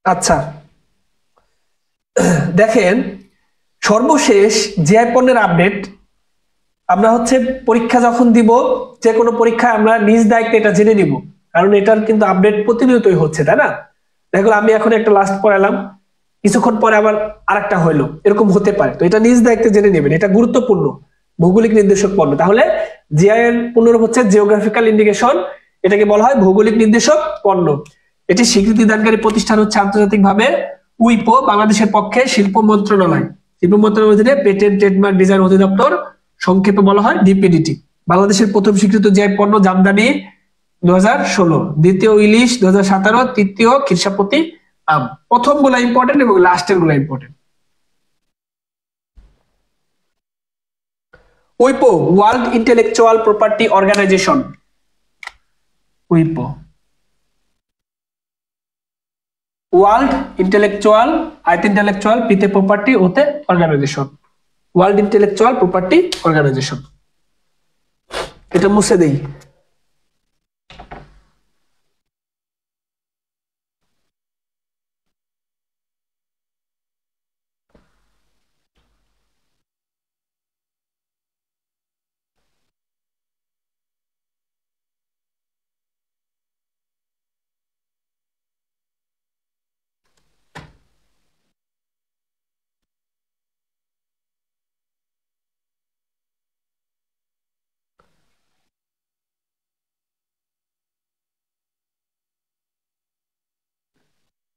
আচ্ছা, দেখেন সর্বশেষ জিআই পণ্যের আপডেট আমরা হচ্ছে পরীক্ষা যখন দিব, যে কোনো পরীক্ষায় আমরা নিজ দায়িত্বে এটা জেনে নিব, কারণ এটার কিন্তু আপডেট প্রতিনিয়তই হচ্ছে, তাই না? দেখো আমি এখন একটা লাস্ট পড়ালাম, কিছুক্ষণ পরে আবার আরেকটা হইলো, এরকম হতে পারে। তো এটা নিজ দায়িত্বে জেনে নেবেন, এটা গুরুত্বপূর্ণ ভৌগোলিক নির্দেশক পণ্য। তাহলে জিআই এর পূর্ণরূপ হচ্ছে জিওগ্রাফিক্যাল ইন্ডিকেশন, এটাকে বলা হয় ভৌগোলিক নির্দেশক পণ্য। এটি স্বীকৃতি দানকারী প্রতিষ্ঠান হচ্ছে আন্তর্জাতিকভাবে উইপো, বাংলাদেশের পক্ষে শিল্প মন্ত্রণালয়, শিল্প মন্ত্রণালয়ের অধীনে পেটেন্ট, ট্রেডমার্ক, ডিজাইন অধিদপ্তর, সংক্ষেপে বলা হয় ডিপিডিটি। বাংলাদেশের প্রথম স্বীকৃত জিআই পণ্য জামদানি 2016, দ্বিতীয় ইলিশ 2017, তৃতীয় খিরসাপতি আম। প্রথম গুলা ইম্পর্টেন্ট এবং লাস্টের গুলা ইম্পর্টেন্ট। উইপো, ওয়ার্ল্ড ইন্টেলেকচুয়াল প্রপার্টি অর্গানাইজেশন, উইপো, ওয়ার্ল্ড ইন্টেলেকচুয়াল, আইতে ইন্টেলেকচুয়াল, পিতে প্রপার্টি, ওতে organisation, world intellectual property organisation. এটা মুছে দেই।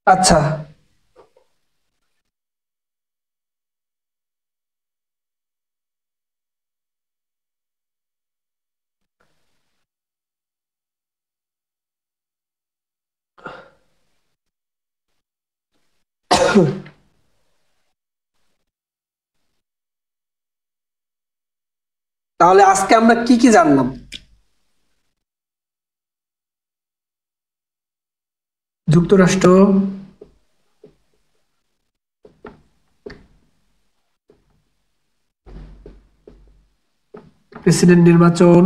আচ্ছা, তাহলে আজকে আমরা কি কি জানলাম? যুক্তরাষ্ট্র প্রেসিডেন্ট নির্বাচন,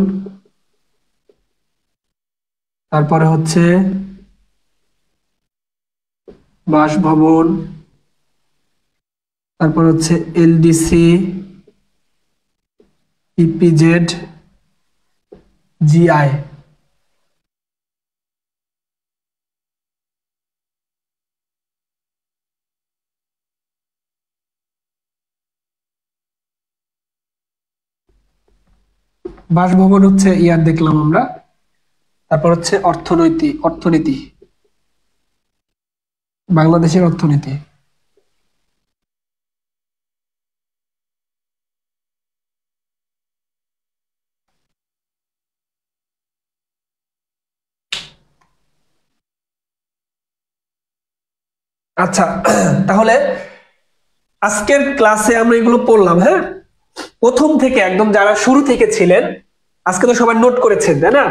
তারপরে হচ্ছে বাসভবন, তারপর হচ্ছে এলডিসি, ইপিজেড, জিআই। বাসভবন হচ্ছে ইয়ার দেখলাম আমরা। তারপর হচ্ছে অর্থনীতি, বাংলাদেশের অর্থনীতি। আচ্ছা, তাহলে আজকের ক্লাসে আমরা এগুলো পড়লাম। হ্যাঁ, প্রথম থেকে একদম যারা শুরু থেকে ছিলেন, আজকে তো সবাই নোট করেছেন তাই না?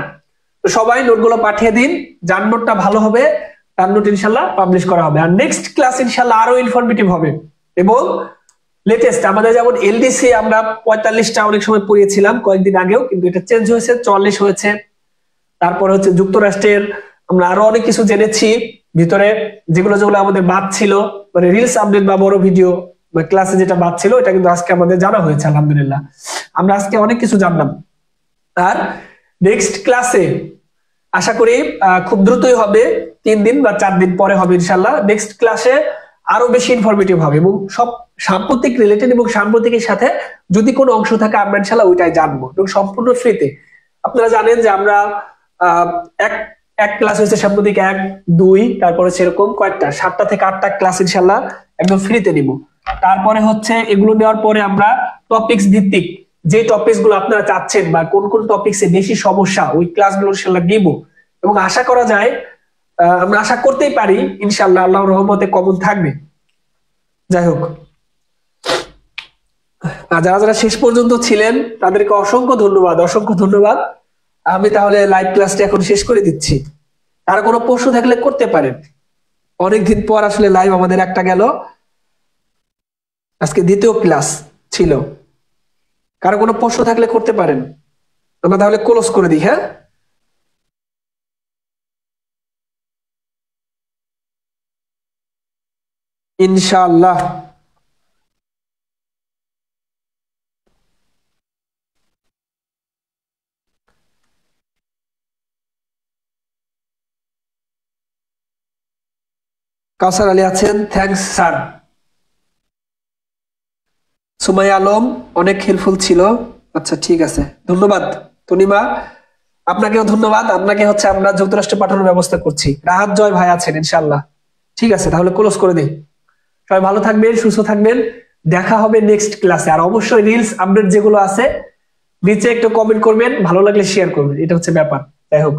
তো সবাই নোটগুলো পাঠিয়ে দিন, যার নোটটা ভালো হবে তার নোট ইনশাল্লাহ পাবলিশ করা হবে। আর নেক্সট ক্লাস ইনশাল্লাহ আরো ইনফরমেটিভ হবে এবং লেটেস্ট। আমাদের যেমন এলডিসি আমরা 45টা অনেক সময় পড়িয়েছিলাম কয়েকদিন আগেও, কিন্তু এটা চেঞ্জ হয়েছে, 44 হয়েছে। তারপর হচ্ছে যুক্তরাষ্ট্রের আমরা আরো অনেক কিছু জেনেছি ভিতরে, যেগুলো যেগুলো আমাদের বাদ ছিল, মানে রিলস আপডেট বা বড় ভিডিও বা ক্লাসে যেটা বাদ ছিল, এটা কিন্তু আজকে আমাদের জানা হয়েছে আলহামদুলিল্লাহ। আমরা আজকে অনেক কিছু জানলাম। আর নেক্সট ক্লাসে আশা করি খুব দ্রুতই হবে, 3 দিন বা 4 দিন পরে হবে ইনশাল্লাহ। নেক্সট ক্লাসে আরো বেশি ইনফরমেটিভ হবে এবং সব সাম্প্রতিক রিলেটেড এবং সাম্প্রতিকের সাথে যদি কোনো অংশ থাকে আমরা ইনশাল্লাহ ওইটাই জানবো এবং সম্পূর্ণ ফ্রিতে। আপনারা জানেন যে আমরা এক এক ক্লাস হচ্ছে সাম্প্রতিক 1, 2, তারপরে সেরকম কয়েকটা 7টা থেকে 8টা ক্লাস ইনশাল্লাহ একদম ফ্রিতে নিব। তারপরে হচ্ছে এগুলো নেওয়ার পরে আমরা টপিকস ভিত্তিক যে টপিকস গুলো আপনারা চাচ্ছেন বা কোন কোন টপিকসে বেশি সমস্যা, ওই ক্লাসগুলো ইনশাল্লাহ নিব এবং আশা করা যায়, আমরা আশা করতেই পারি ইনশাল্লাহ আল্লাহর রহমতে কমন থাকবে। যাই হোক, যারা যারা শেষ পর্যন্ত ছিলেন তাদেরকে অসংখ্য ধন্যবাদ, অসংখ্য ধন্যবাদ। আমি তাহলে লাইভ ক্লাসটা এখন শেষ করে দিচ্ছি। আর কোনো প্রশ্ন থাকলে করতে পারেন। অনেকদিন পর আসলে লাইভ আমাদের একটা গেল, আজকে দ্বিতীয় ক্লাস ছিল। কারো কোনো প্রশ্ন থাকলে করতে পারেন। আমরা তাহলে ক্লোজ করে দিই। হ্যাঁ, ইনশাআল্লাহ। কাউসার আলী আছেন, থ্যাঙ্কস স্যার। সুমাইয়া আলম অনেক হেল্পফুল ছিল। আচ্ছা ঠিক আছে, ধন্যবাদ। তনিমা আপনাকেও ধন্যবাদ। আপনাকে হচ্ছে আমরা যুক্তরাষ্ট্রে পাঠানোর ব্যবস্থা করছি। রাহাত জয় ভাই আছেন ইনশাআল্লাহ। ঠিক আছে, তাহলে ক্লোজ করে দিই। সবাই ভালো থাকবেন, সুস্থ থাকবেন। দেখা হবে নেক্সট ক্লাসে। আর অবশ্যই রিলস আপডেট যেগুলো আছে নিচে একটু কমেন্ট করবেন, ভালো লাগলে শেয়ার করবেন, এটা হচ্ছে ব্যাপার। যাই হোক।